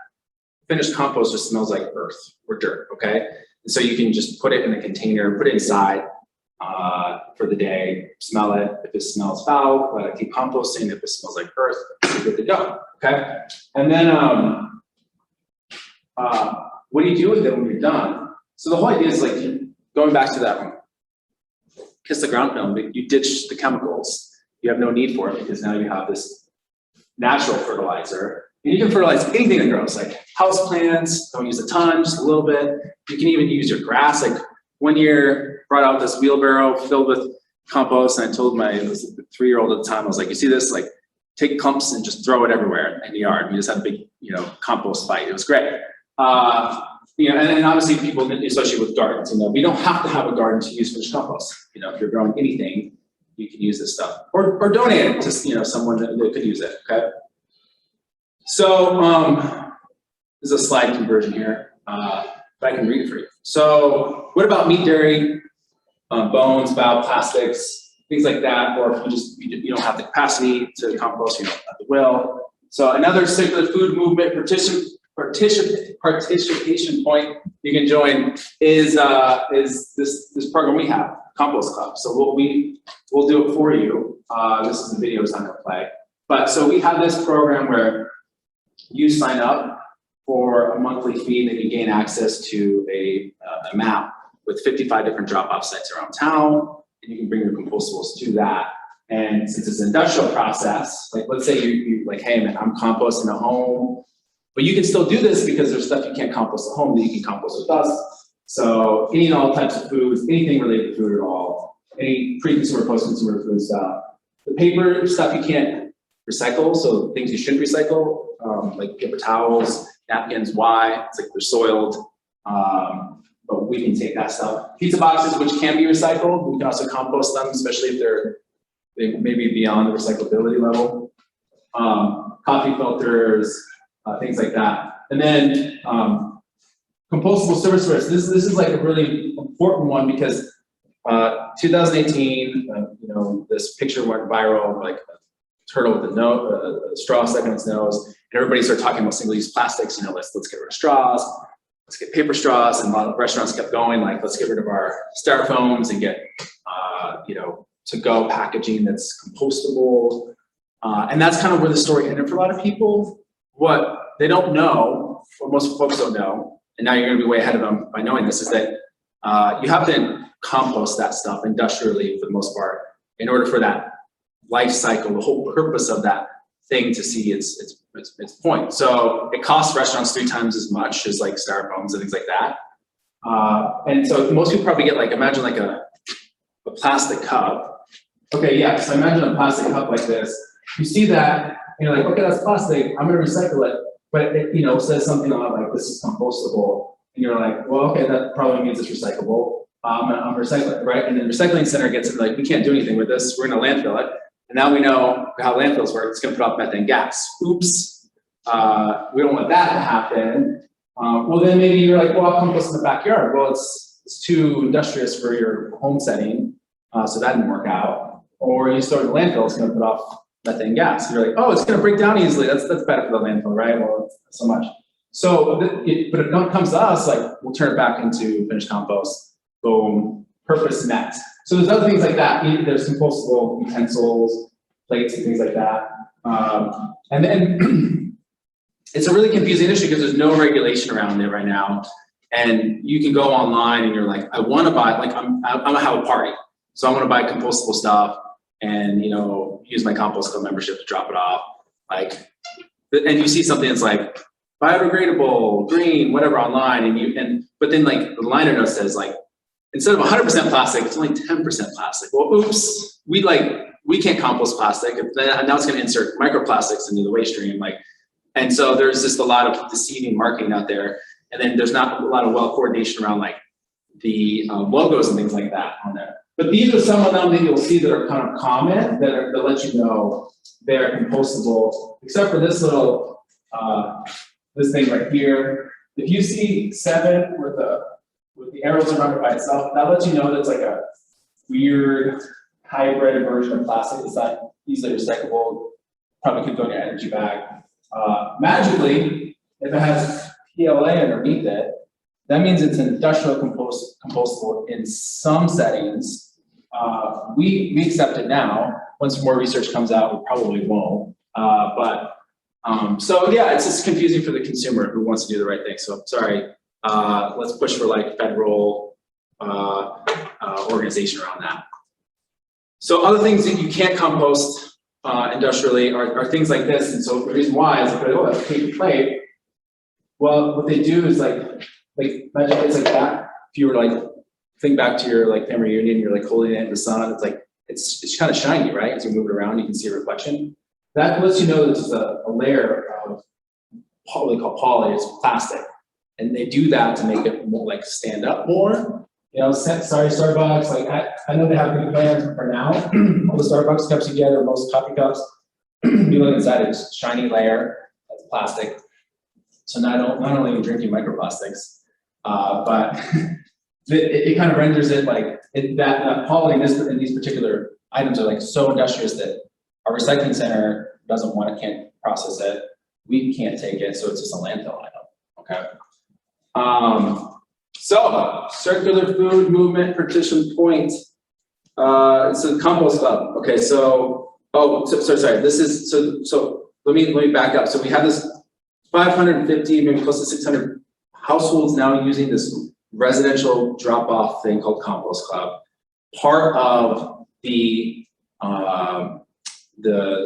finished compost just smells like earth or dirt. Okay. And so you can just put it in a container, put it inside. for the day, smell it. If it smells foul, let it keep composting. If it smells like earth, you're good to go, okay? And then what do you do with it when you're done? So the whole idea is like, going back to that one, kiss the ground film, you ditch the chemicals. You have no need for it because now you have this natural fertilizer. And you can fertilize anything that grows, like house plants, don't use a ton, just a little bit. You can even use your grass. Like one year, brought out this wheelbarrow filled with compost, and I told it was the 3-year-old at the time, I was like, you see this? Like, take clumps and just throw it everywhere in the yard. We just had a big, compost fight. It was great. And obviously people, especially with gardens, we don't have to have a garden to use finished compost. If you're growing anything, you can use this stuff, or donate it to someone that could use it. Okay. So this is a slide conversion here, but I can read it for you. So what about meat, dairy, bones, bioplastics, things like that, or if you don't have the capacity to compost, at the will. So another circular food movement participation point you can join is this program we have, Compost Club. So we'll do it for you. This is the video, it's not gonna play. But so we have this program where you sign up for a monthly fee, then you gain access to a map with 55 different drop-off sites around town, and you can bring your compostables to that. And since it's an industrial process, like let's say you like, hey man, I'm composting at home, but you can still do this because there's stuff you can't compost at home that you can compost with us. So any and all types of foods, anything related to food at all, any pre-consumer, post-consumer food stuff. The paper stuff you can't recycle, so things you shouldn't recycle, like paper towels, napkins, why? It's like they're soiled, but we can take that stuff. Pizza boxes, which can be recycled, we can also compost them, especially if they may be beyond the recyclability level. Coffee filters, things like that. And then compostable service waste. This is like a really important one because 2018, this picture went viral of like a turtle with a straw stuck in its nose, and everybody started talking about single-use plastics. Let's get rid of straws, let's get paper straws, and a lot of restaurants kept going like, let's get rid of our styrofoams and get to-go packaging that's compostable. And that's kind of where the story ended for a lot of people. What they don't know, what most folks don't know, and now you're going to be way ahead of them by knowing this, is that you have to compost that stuff industrially for the most part in order for that life cycle, the whole purpose of that thing to see its point. So it costs restaurants 3 times as much as like styrofoams and things like that. And so most people probably get like, imagine like a plastic cup. Okay, yeah, so imagine a plastic cup like this. You see that, and you're like, okay, that's plastic, I'm gonna recycle it. But it says something on like, this is compostable. And you're like, well, okay, that probably means it's recyclable. I'm recycling, right? And then the recycling center gets it like, we can't do anything with this, we're gonna landfill it. And now we know how landfills work, it's gonna put off methane gas. Oops, we don't want that to happen. Well, then maybe you're like, well, I'll compost in the backyard. Well, it's too industrious for your home setting, so that didn't work out. Or you store in the landfill, it's gonna put off methane gas. You're like, oh, it's gonna break down easily. That's better for the landfill, right? Well, it's not so much. So, but if it comes to us, like we'll turn it back into finished compost. Boom, purpose met. So there's other things like that. There's compostable utensils, plates, and things like that. And then it's a really confusing issue because there's no regulation around it right now. And you can go online and you're like, I want to buy, like I'm gonna have a party, so I want to buy compostable stuff and use my Compost Club membership to drop it off. Like, and you see something that's like biodegradable, green, whatever online, but then like the liner note says like, instead of 100% plastic, it's only 10% plastic. Well, oops, we can't compost plastic, and now it's going to insert microplastics into the waste stream. And so there's just a lot of deceiving marketing out there, and then there's not a lot of well coordination around like the logos and things like that on there. But these are some of them that you'll see that are kind of common that let you know they're compostable, except for this little this thing right here. If you see 7 with the arrows around it by itself, that lets you know that it's like a weird hybrid version of plastic. It's not easily recyclable. Probably could go in your energy bag. Magically, if it has PLA underneath it, that means it's industrial compostable in some settings, we accept it now. Once more research comes out, we probably won't. So yeah, it's just confusing for the consumer who wants to do the right thing. So sorry, let's push for like federal organization around that. So other things that you can't compost industrially are things like this. And so the reason why is like, oh, that's paper plate. Well, what they do is like imagine it's like that. If you were like, think back to your like family reunion, you're like holding it in the sun. It's like, it's kind of shiny, right? As you move it around, you can see a reflection. That lets you know that there's a layer of what they call poly, it's plastic. And they do that to make it more like stand up more. You know, sorry, Starbucks, like I know they have good plans, but for now, all the Starbucks cups you get or most coffee cups, you look inside, it's a shiny layer of plastic. So not only are you drinking microplastics, but it kind of renders it like that poly in these particular items are like so industrious that our recycling center can't process it. We can't take it, so it's just a landfill item. Okay. So circular food movement partition point. It's a Compost Club. Okay, so sorry. This is so let me back up. So we have this 550, maybe close to 600 households now using this residential drop-off thing called Compost Club. Part of the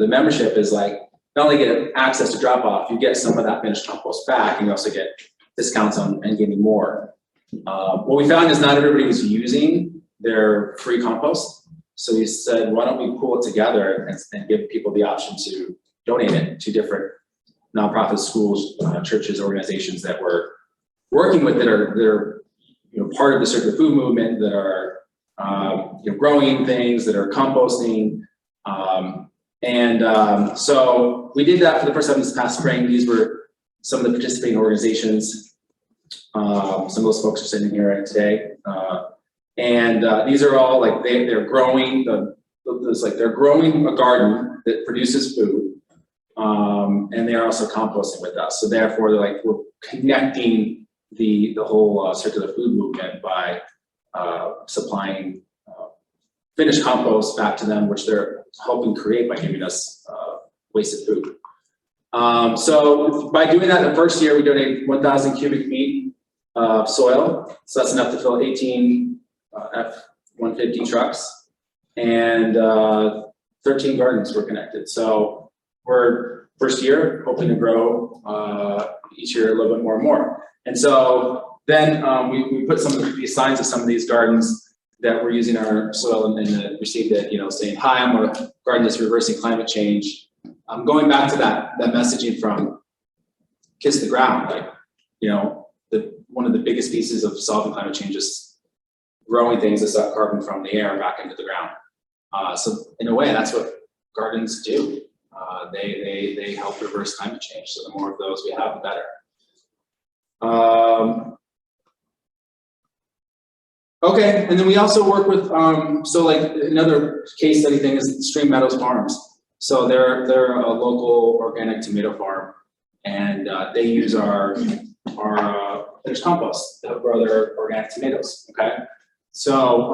membership is like not only get access to drop-off, you get some of that finished compost back, and you also get discounts on and getting more. What we found is not everybody was using their free compost, so we said, why don't we pool it together and give people the option to donate it to different nonprofit schools, churches, organizations that we're working with that are part of the circular food movement, that are growing things, that are composting. So we did that for the first time this past spring. These were some of the participating organizations. Some of those folks are sitting here today. These are all like they're growing they're growing a garden that produces food. And they're also composting with us. So therefore they're like, we're connecting the whole circular food movement by supplying finished compost back to them, which they're helping create by giving us wasted food. So by doing that, the first year we donate 1,000 cubic feet of soil. So that's enough to fill 18 F-150 trucks, and 13 gardens were connected. So we're first year hoping to grow each year a little bit more and more. And so then we put some of these signs of some of these gardens that we're using our soil and received it, saying, hi, I'm a garden that's reversing climate change. Going back to that messaging from Kiss the Ground, like, one of the biggest pieces of solving climate change is growing things that suck carbon from the air back into the ground. So in a way, that's what gardens do. They help reverse climate change. So the more of those we have, the better. Okay, and then we also work with, so like another case study thing is Stream Meadows Farms. So they're a local organic tomato farm, and they use our finished compost to grow their organic tomatoes. Okay, so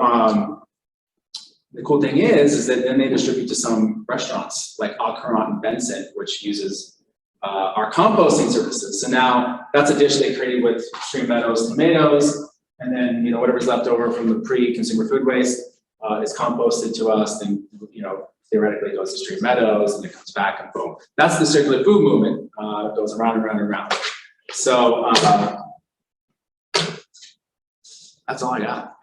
the cool thing is that then they distribute to some restaurants like Akron and Benson, which uses our composting services. So now that's a dish they created with Stream Meadows tomatoes, and then whatever's left over from the pre-consumer food waste is composted to us, and theoretically it goes to Stream Meadows, and it comes back, and boom. That's the circular food movement. It goes around and around and around. So that's all I got.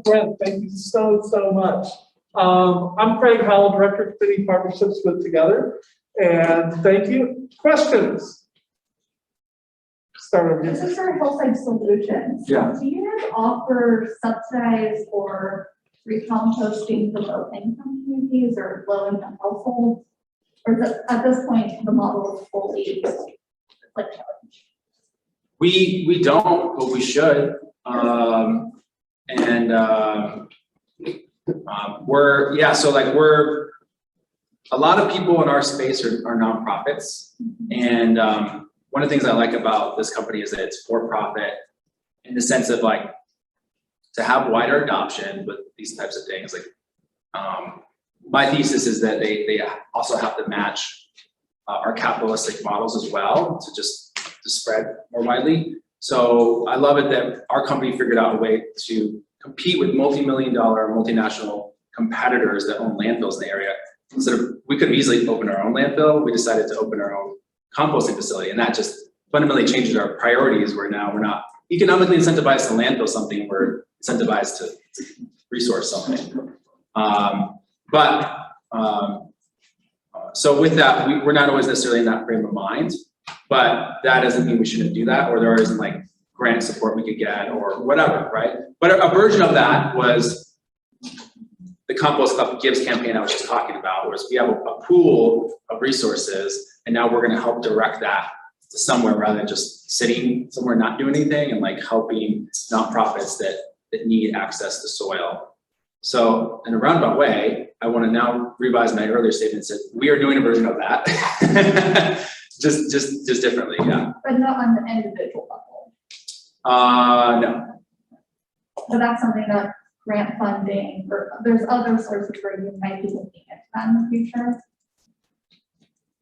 Brent, thank you so much. I'm Craig Howell, Director of City Partnerships with Together, and thank you. Questions? Start over This here. is for Hillside Solutions. Yeah. Do you guys offer subsidized or recomposting for low income communities or low income households? Or is it, at this point, the model is fully like challenge? We don't, but we should. A lot of people in our space are nonprofits, and one of the things I like about this company is that it's for profit in the sense of like, to have wider adoption with these types of things, like, my thesis is that they also have to match our capitalistic models as well to spread more widely. So I love it that our company figured out a way to compete with multi-million-dollar multinational competitors that own landfills in the area. Instead of, we could have easily opened our own landfill, we decided to open our own composting facility, and that just fundamentally changes our priorities, where now we're not economically incentivized to landfill something, we're incentivized to resource something. So with that, we're not always necessarily in that frame of mind, but that doesn't mean we shouldn't do that, or there isn't like grant support we could get or whatever, right? But a version of that was the Compost Club Gives campaign I was just talking about, where we have a pool of resources, and now we're gonna help direct that to somewhere rather than just sitting somewhere not doing anything, and like helping nonprofits that need access to soil. So in a roundabout way, I want to now revise my earlier statement and say we are doing a version of that, just differently, yeah. But not on the individual level. No. So that's something that grant funding, or there's other sources where you might be looking at that in the future.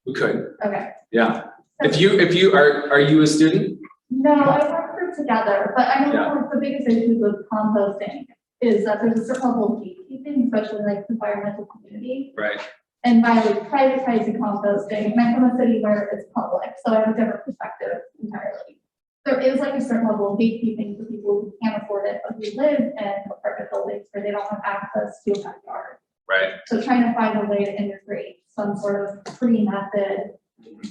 We could, Okay. yeah. If you are you a student? No, I work group together, but I know Yeah. one of the biggest issues with composting is that there's a certain level of gatekeeping, especially like the environmental community. Right. And by like privatizing composting, I'm from a city where it's public, so I have a different perspective entirely. There is like a certain level of gatekeeping for people who can't afford it, but who live in apartment buildings where they don't have access to a backyard. Right. So trying to find a way to integrate some sort of free method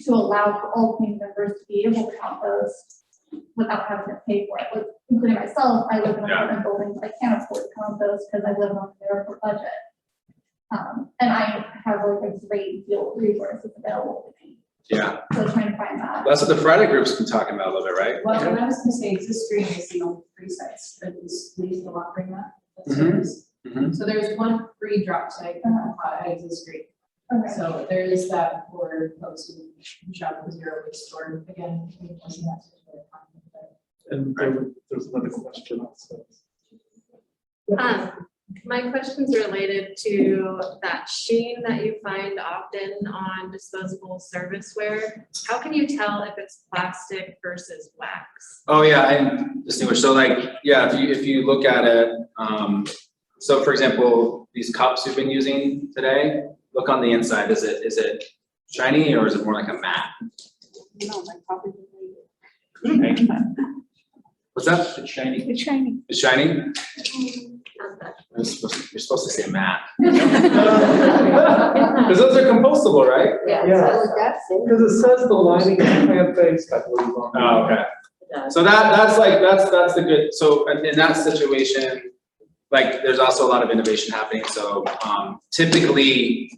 to allow for all community members to be able to compost without having to pay for it. Like, including myself, I live in apartment buildings, I can't afford to compost because I live on the airport budget. And I have like a great deal of resources available to me. Yeah. So trying to find that. That's what the Friday group's been talking about a little bit, right? Well, and I was gonna say, Exist Green is the only free sites that is least still offering that. Mhm. So there's one free drop site at Exist Green. Okay. So there is that for folks who shop for zero waste, or again, using that to their content, but And there's another question also. My question's related to that sheen that you find often on disposable serviceware. How can you tell if it's plastic versus wax? Oh yeah, I distinguish. So like, yeah, if you look at it, so for example, these cups you've been using today, look on the inside. Is it shiny or is it more like a matte? No, like probably. What's that? It's shiny. It's shiny. It's shiny? You're supposed to say matte. Yeah, Because those are compostable, right? because it says the lining is plant-based, I believe. on there. Oh, okay. So that's the good, so in that situation, like, there's also a lot of innovation happening. So typically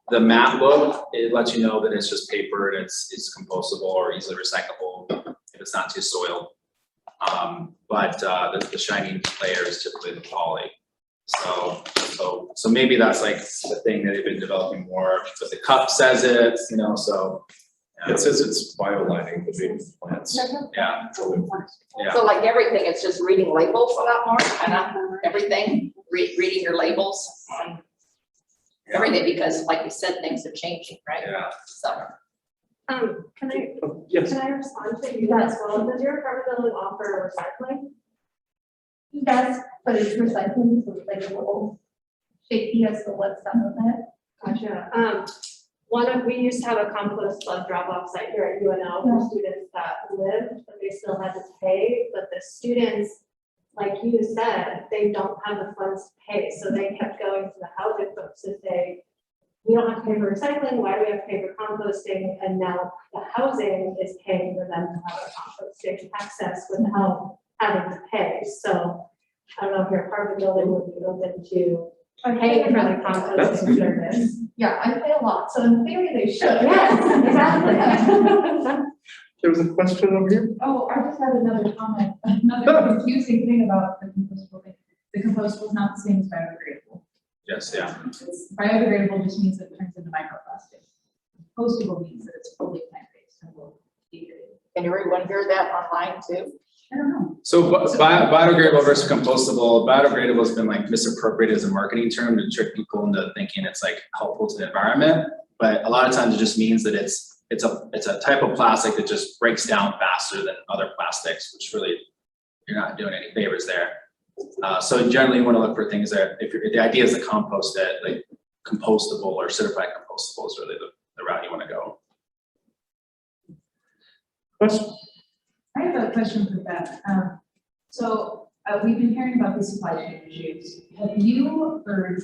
the matte look, it lets you know that it's just paper and it's compostable or easily recyclable if it's not too soiled. But the shiny layer is typically the poly. So maybe that's like the thing that they've been developing more, but the cup says it, you know, so. Yeah. It says it's biolining between plants. Yeah. Yeah. So like everything, it's just reading labels a lot more, kind of everything, reading your labels on everything, because like you said, things are changing, right? Yeah. So. Can Yes. I respond to you as well? Does your apartment building offer recycling? Yes, but it's recycling, so it's like a little shaky as to what's done with it. Gotcha. We used to have a Compost Club drop-off site here at UNL for students that lived, but they still had to pay. But the students, like you said, they don't have the funds to pay, so they kept going to the housing folks to say, we don't have to pay for recycling, why do we have to pay for composting? And now the housing is paying for them to have a composting access without having to pay. So I don't know if your apartment building would be open to paying for the composting service. Yeah, I pay a lot, so in theory they should. Yes, exactly. There was a question over here. Oh, I just had another comment. Another confusing thing about the compostable thing. The compostable is not the same as biodegradable. Yes, yeah. It's biodegradable just means that it turns into microplastic. Compostable means that it's fully plant-based and will degrade. Can everyone hear that online too? I don't know. So biodegradable versus compostable, biodegradable has been like misappropriated as a marketing term to trick people into thinking it's like helpful to the environment. But a lot of times it just means that it's a type of plastic that just breaks down faster than other plastics, which really, you're not doing any favors there. So generally you want to look for things that, the idea is to compost it, like compostable or certified compostable is really the route you want to go. Question? I have a question for Beth. So we've been hearing about these supply chain issues. Have you heard,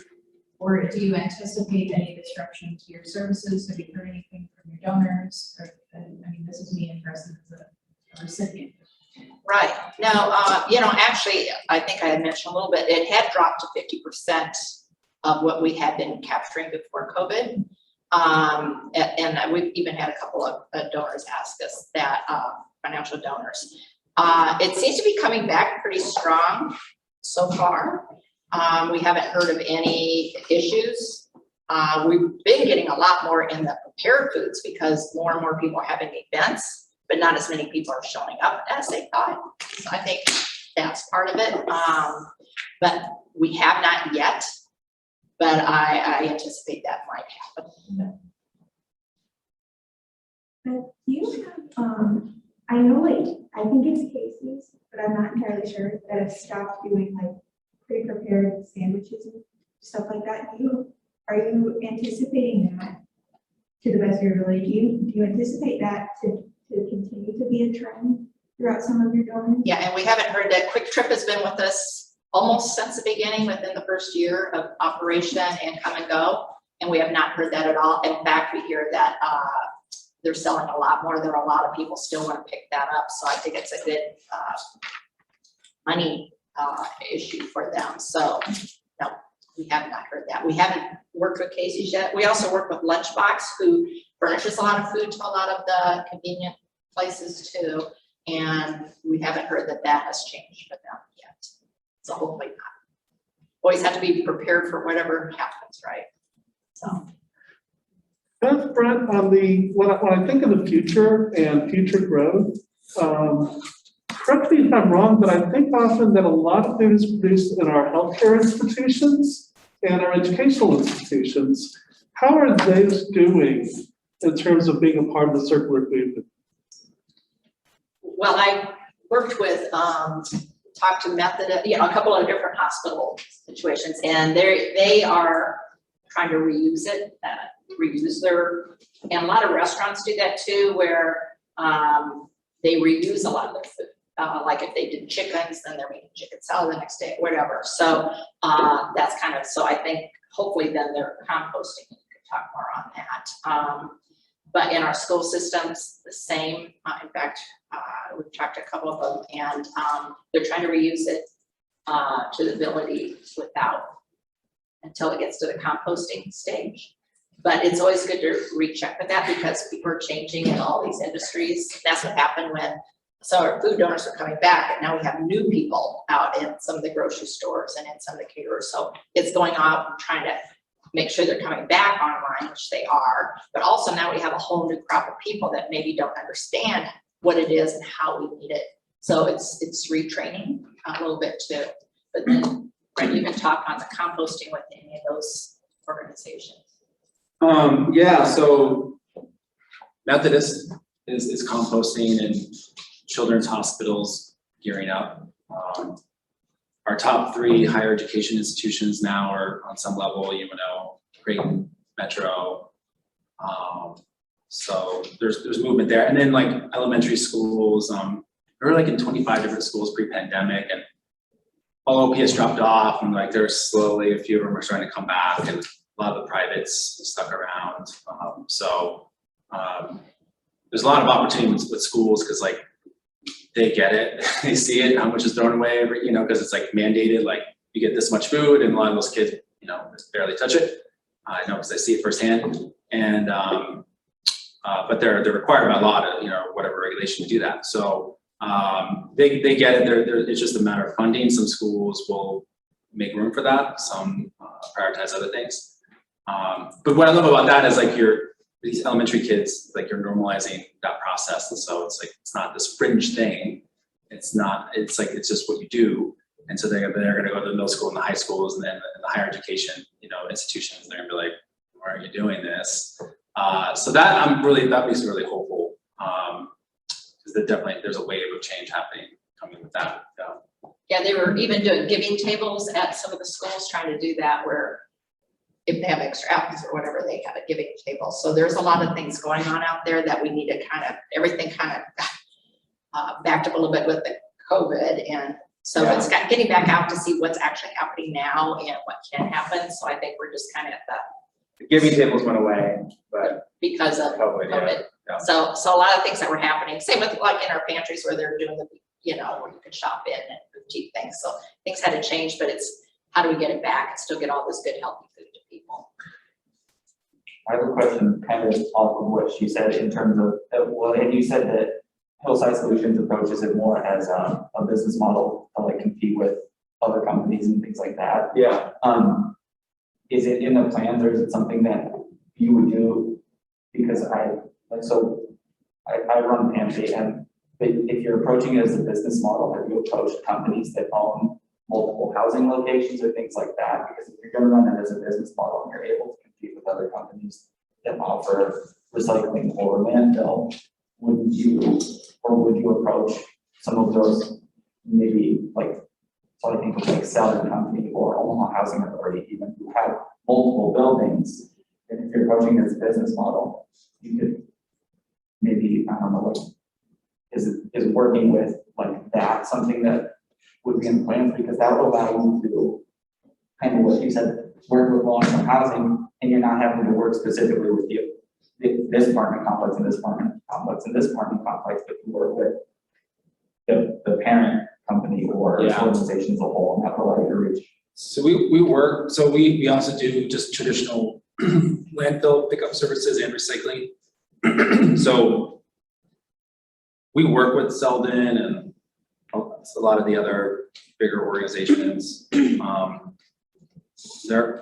or do you anticipate any disruption to your services? Have you heard anything from your donors? Or, I mean, this is me interested as a recipient. Right. Now, you know, actually, I think I had mentioned a little bit, it had dropped to 50% of what we had been capturing before COVID. And we've even had a couple of donors ask us that, financial donors. It seems to be coming back pretty strong so far. We haven't heard of any issues. We've been getting a lot more in the prepared foods because more and more people are having events, but not as many people are showing up as they thought. So I think that's part of it. But we have not yet, but I anticipate that might happen. Do you have, I know I think it's Casey's, but I'm not entirely sure, that have stopped doing like pre-prepared sandwiches and stuff like that. Are you anticipating that, to the best of your ability? Do you anticipate that to continue to be a trend throughout some of your donors? Yeah, and we haven't heard that. Quick Trip has been with us almost since the beginning, within the first year of operation and Come and Go, and we have not heard that at all. In fact, we hear that they're selling a lot more. There are a lot of people still want to pick that up, so I think it's a good money issue for them. So no, we have not heard that. We haven't worked with Casey's yet. We also work with Lunchbox, who furnishes a lot of food to a lot of the convenient places too, and we haven't heard that that has changed for them yet. So hopefully not. Always have to be prepared for whatever happens, right? So. Beth, Brent, on when I think of the future and future growth, correct me if I'm wrong, but I think often that a lot of food is produced in our healthcare institutions and our educational institutions. How are those doing in terms of being a part of the circular food? Well, I worked with, talked to Methodist, a couple of different hospital situations, and they are trying to reuse it, reuse their, and a lot of restaurants do that too, where they reuse a lot of their food. Like if they did chickens, then they're making chicken salad the next day, whatever. So that's kind of, so I think hopefully then they're composting. We could talk more on that. But in our school systems, the same. In fact, we've talked to a couple of them, and they're trying to reuse it to the ability without, until it gets to the composting stage. But it's always good to recheck with that because people are changing in all these industries. That's what happened when some of our food donors are coming back, and now we have new people out in some of the grocery stores and in some of the caterers. So it's going out and trying to make sure they're coming back online, which they are. But also now we have a whole new crop of people that maybe don't understand what it is and how we need it. So it's retraining a little bit too. But then Brent, you can talk on the composting with any of those organizations. Yeah, so Methodist is composting, and children's hospitals gearing up. Our top 3 higher education institutions now are on some level, UNO, Crampton, Metro. So there's movement there. And then like elementary schools, we were like in 25 different schools pre-pandemic, and all OPS dropped off, and like there's slowly a few of them are starting to come back, and a lot of the privates stuck around. There's a lot of opportunities with schools because like they get it, they see it, how much is thrown away, because it's like mandated, like you get this much food, and a lot of those kids, just barely touch it. I know because I see it firsthand, and but they're required by law to, whatever regulation to do that. So they get it. It's just a matter of funding. Some schools will make room for that. Some prioritize other things. But what I love about that is like these elementary kids, like you're normalizing that process, and so it's like, it's not this fringe thing. It's not, it's like, it's just what you do. And so they're gonna go to the middle school and the high schools and then the higher education, institutions, they're gonna be like, why are you doing this? So that makes me really hopeful. Because there's a wave of change coming with that. Yeah, they were even doing giving tables at some of the schools, trying to do that where if they have extra apples or whatever, they have a giving table. So there's a lot of things going on out there that we need to everything backed up a little bit with the COVID. And so it's getting back out to see what's actually happening now and what can happen. So I think we're just kind of at The giving tables went away, but because of COVID, COVID. yeah. So a lot of things that were happening, same with like in our pantries where they're doing where you can shop in and boutique things. So things had to change, but it's how do we get it back and still get all this good healthy food to people? I have a question kind of off of what she said in terms of, and you said that Hillside Solutions approaches it more as a business model to like compete with other companies and things like that. yeah. Is it in the plans or is it something that you would do? Because I run pantry, and if you're approaching it as a business model, have you approached companies that own multiple housing locations or things like that? Because if you're going to run it as a business model and you're able to compete with other companies that offer recycling or landfill, would you approach some of those maybe like, so I think of like Southern Company or Omaha Housing Authority, even who have multiple buildings, and if you're approaching it as a business model, you could maybe, I don't know, like, is working with like that something that would be in plans, because that would allow you to kind of what you said, work with long-term housing, and you're not having to work specifically with this apartment complex and this apartment complex and this apartment complex, but you work with the parent company or organization as a whole, and that will allow you to reach. So we also do just traditional landfill pickup services and recycling. So we work with Selden and a lot of the other bigger organizations. They're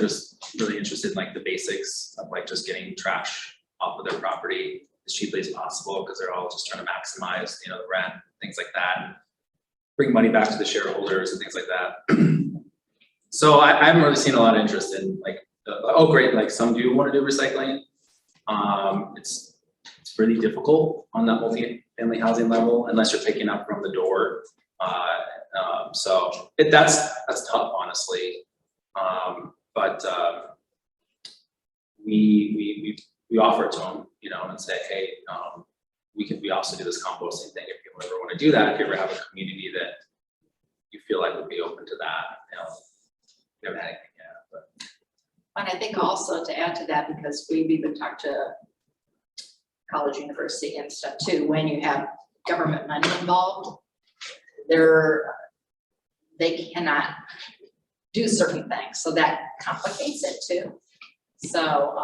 just really interested in like the basics of like just getting trash off of their property as cheaply as possible, because they're all just trying to maximize, the rent, things like that, and bring money back to the shareholders and things like that. So I haven't really seen a lot of interest in like, oh great, like some do want to do recycling. It's really difficult on that multi-family housing level unless you're picking up from the door. So that's tough, honestly. But we offer it to them, and say, hey, we also do this composting thing. If you ever want to do that, if you ever have a community that you feel like would be open to that, we haven't had anything yet. But. And I think also to add to that, because we've even talked to college, university and stuff too, when you have government money involved, they cannot do certain things. So that complicates it too. So,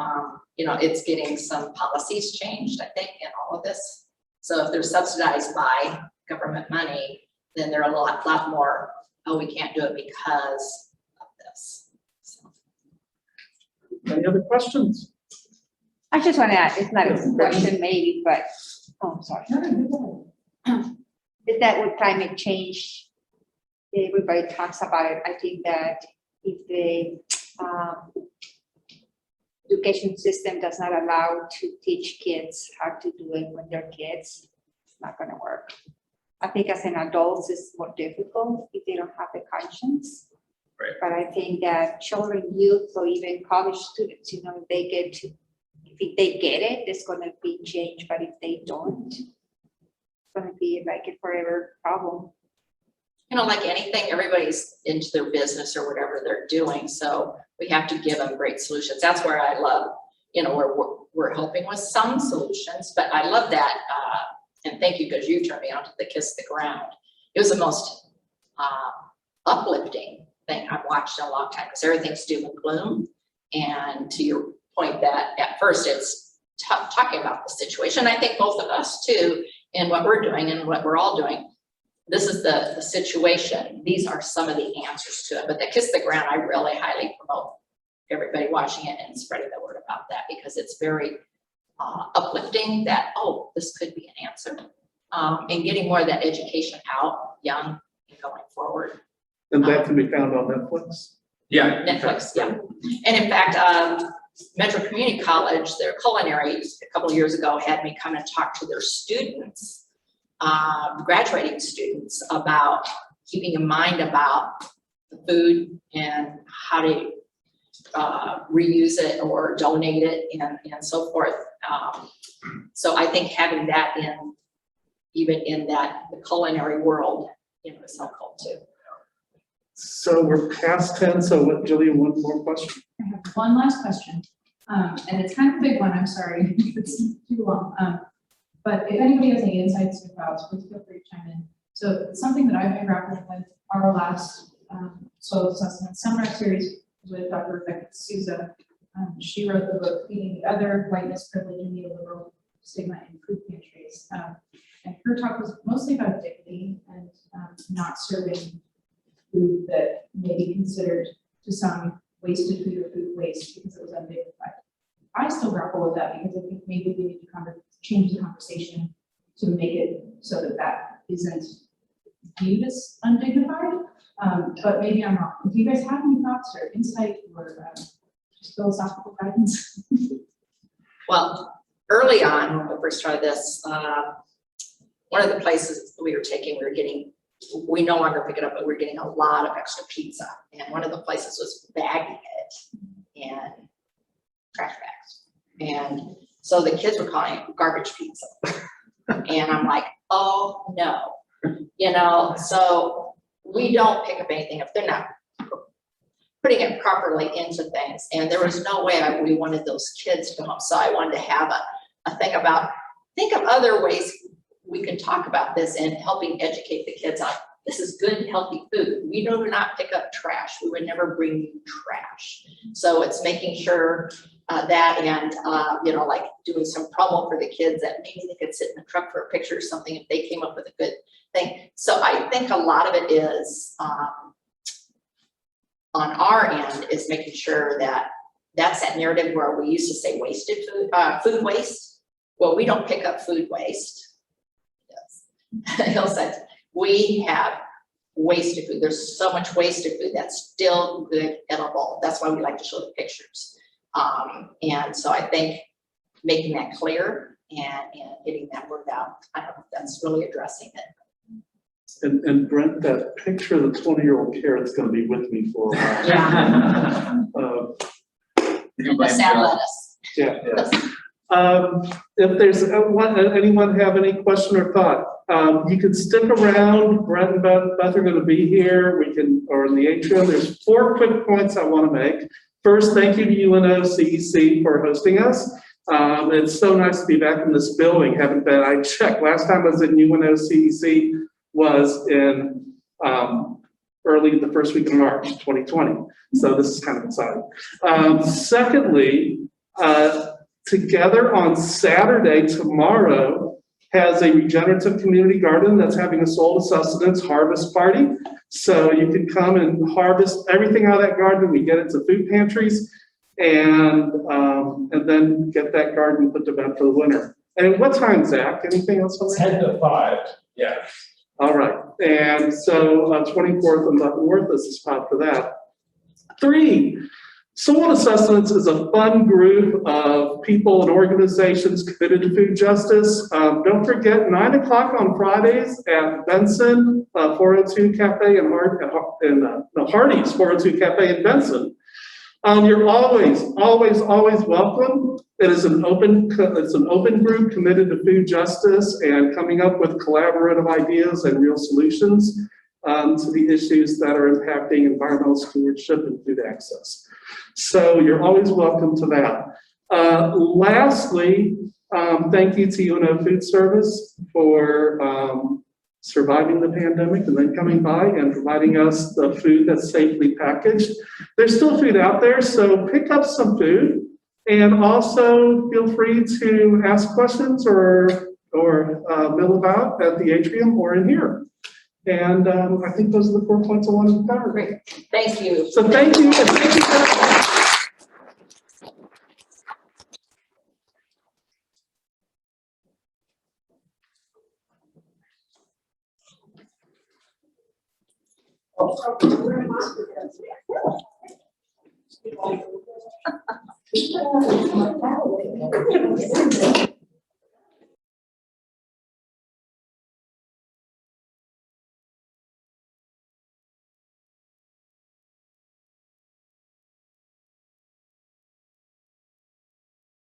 it's getting some policies changed, I think, in all of this. So if they're subsidized by government money, then they're a lot more, oh, we can't do it because of this. So. Any other questions? I just want to add, it's not a question maybe, but, sorry. Is that with climate change, everybody talks about it. I think that if the education system does not allow to teach kids how to do it when they're kids, it's not going to work. I think as an adult, it's more difficult if they don't have the conscience. Right. But I think that children, youth, or even college students, if they get it, it's going to be changed. But if they don't, it's going to be like a forever problem. Like anything, everybody's into their business or whatever they're doing. So we have to give them great solutions. That's where I love, we're helping with some solutions, but I love that. And thank you, because you turned me on to the Kiss the Ground. It was the most uplifting thing I've watched in a long time, because everything's doom and gloom. And to your point that at first it's tough talking about the situation. I think both of us too, in what we're doing and what we're all doing, this is the situation. These are some of the answers to it. But the Kiss the Ground, I really highly promote everybody watching it and spreading the word about that, because it's very uplifting that, oh, this could be an answer. And getting more of that education out, young and going forward. And that can be found on Netflix. Yeah. Netflix, yeah. And in fact, Metro Community College, their culinary, a couple of years ago, had me come and talk to their students, graduating students, about keeping in mind about the food and how to reuse it or donate it and so forth. So I think having that in, even in that the culinary world, you know, is helpful too. So we're past 10, so what, Jillian, one more question? I have one last question, and it's kind of a big one, I'm sorry, if it's too long. But if anybody has any insights or thoughts, please feel free to chime in. So something that I've been grappling with, our last soil assessment seminar series with Dr. Rebecca Souza. She wrote the book, Feeding the Other, Whiteness, Privilege, and Neoliberal Stigma in Food Pantries. And her talk was mostly about dignity and not serving food that may be considered to some wasted food or food waste because it was undignified. I still grapple with that because I think maybe we need to kind of change the conversation to make it so that that isn't viewed as undignified. But maybe I'm wrong. If you guys have any thoughts or insight or just philosophical guidance. Well, early on, when we first started this, one of the places we were taking, we no longer pick it up, but we're getting a lot of extra pizza. And one of the places was bagging it in trash bags. And so the kids were calling it garbage pizza. And I'm like, oh no, you know, so we don't pick up anything if they're not putting it properly into things. And there was no way we wanted those kids to go home. So I wanted to have a thing about, think of other ways we can talk about this and helping educate the kids on this is good, healthy food. We do not pick up trash. We would never bring you trash. So it's making sure that and, you know, like doing some promo for the kids that maybe they could sit in the truck for a picture or something if they came up with a good thing. So I think a lot of it is on our end is making sure that that's that narrative where we used to say wasted food, food waste. Well, we don't pick up food waste. Hillside, we have wasted food. There's so much wasted food that's still good, edible. That's why we like to show the pictures. And so I think making that clear and getting that word out, I don't know if that's really addressing it. And Brent, that picture of the 20-year-old carrot's going to be with me for a while. Yeah. You The sad lettuce. Yeah. If there's anyone have any question or thought, you can stick around. Brent and Beth are going to be here. We can, or in the atrium. There's 4 quick points I want to make. First, thank you to UNO CEC for hosting us. It's so nice to be back in this building. Haven't been. I checked. Last time I was in UNO CEC was in early the first week of March 2020. So this is kind of exciting. Secondly, Together on Saturday, tomorrow, has a regenerative community garden that's having a soul to sustenance harvest party. So you can come and harvest everything out of that garden. We get it to food pantries and then get that garden put to bed for the winter. And what time, Zach? Anything else on that? 10 to 5, yeah. All right. And so 24th and Leavenworth is the spot for that. 3. Soil to Sustenance is a fun group of people and organizations committed to food justice. Don't forget 9 o'clock on Fridays at Benson 402 Cafe and Hardee's 402 Cafe in Benson. You're always welcome. It is an open group committed to food justice and coming up with collaborative ideas and real solutions to the issues that are impacting environmental stewardship and food access. So you're always welcome to that. Lastly, thank you to UNO Food Service for surviving the pandemic and then coming by and providing us the food that's safely packaged. There's still food out there, so pick up some food and also feel free to ask questions or mill about at the atrium or in here. And I think those are the 4 points I wanted to cover. Great. Thank you. So thank you. And thank you.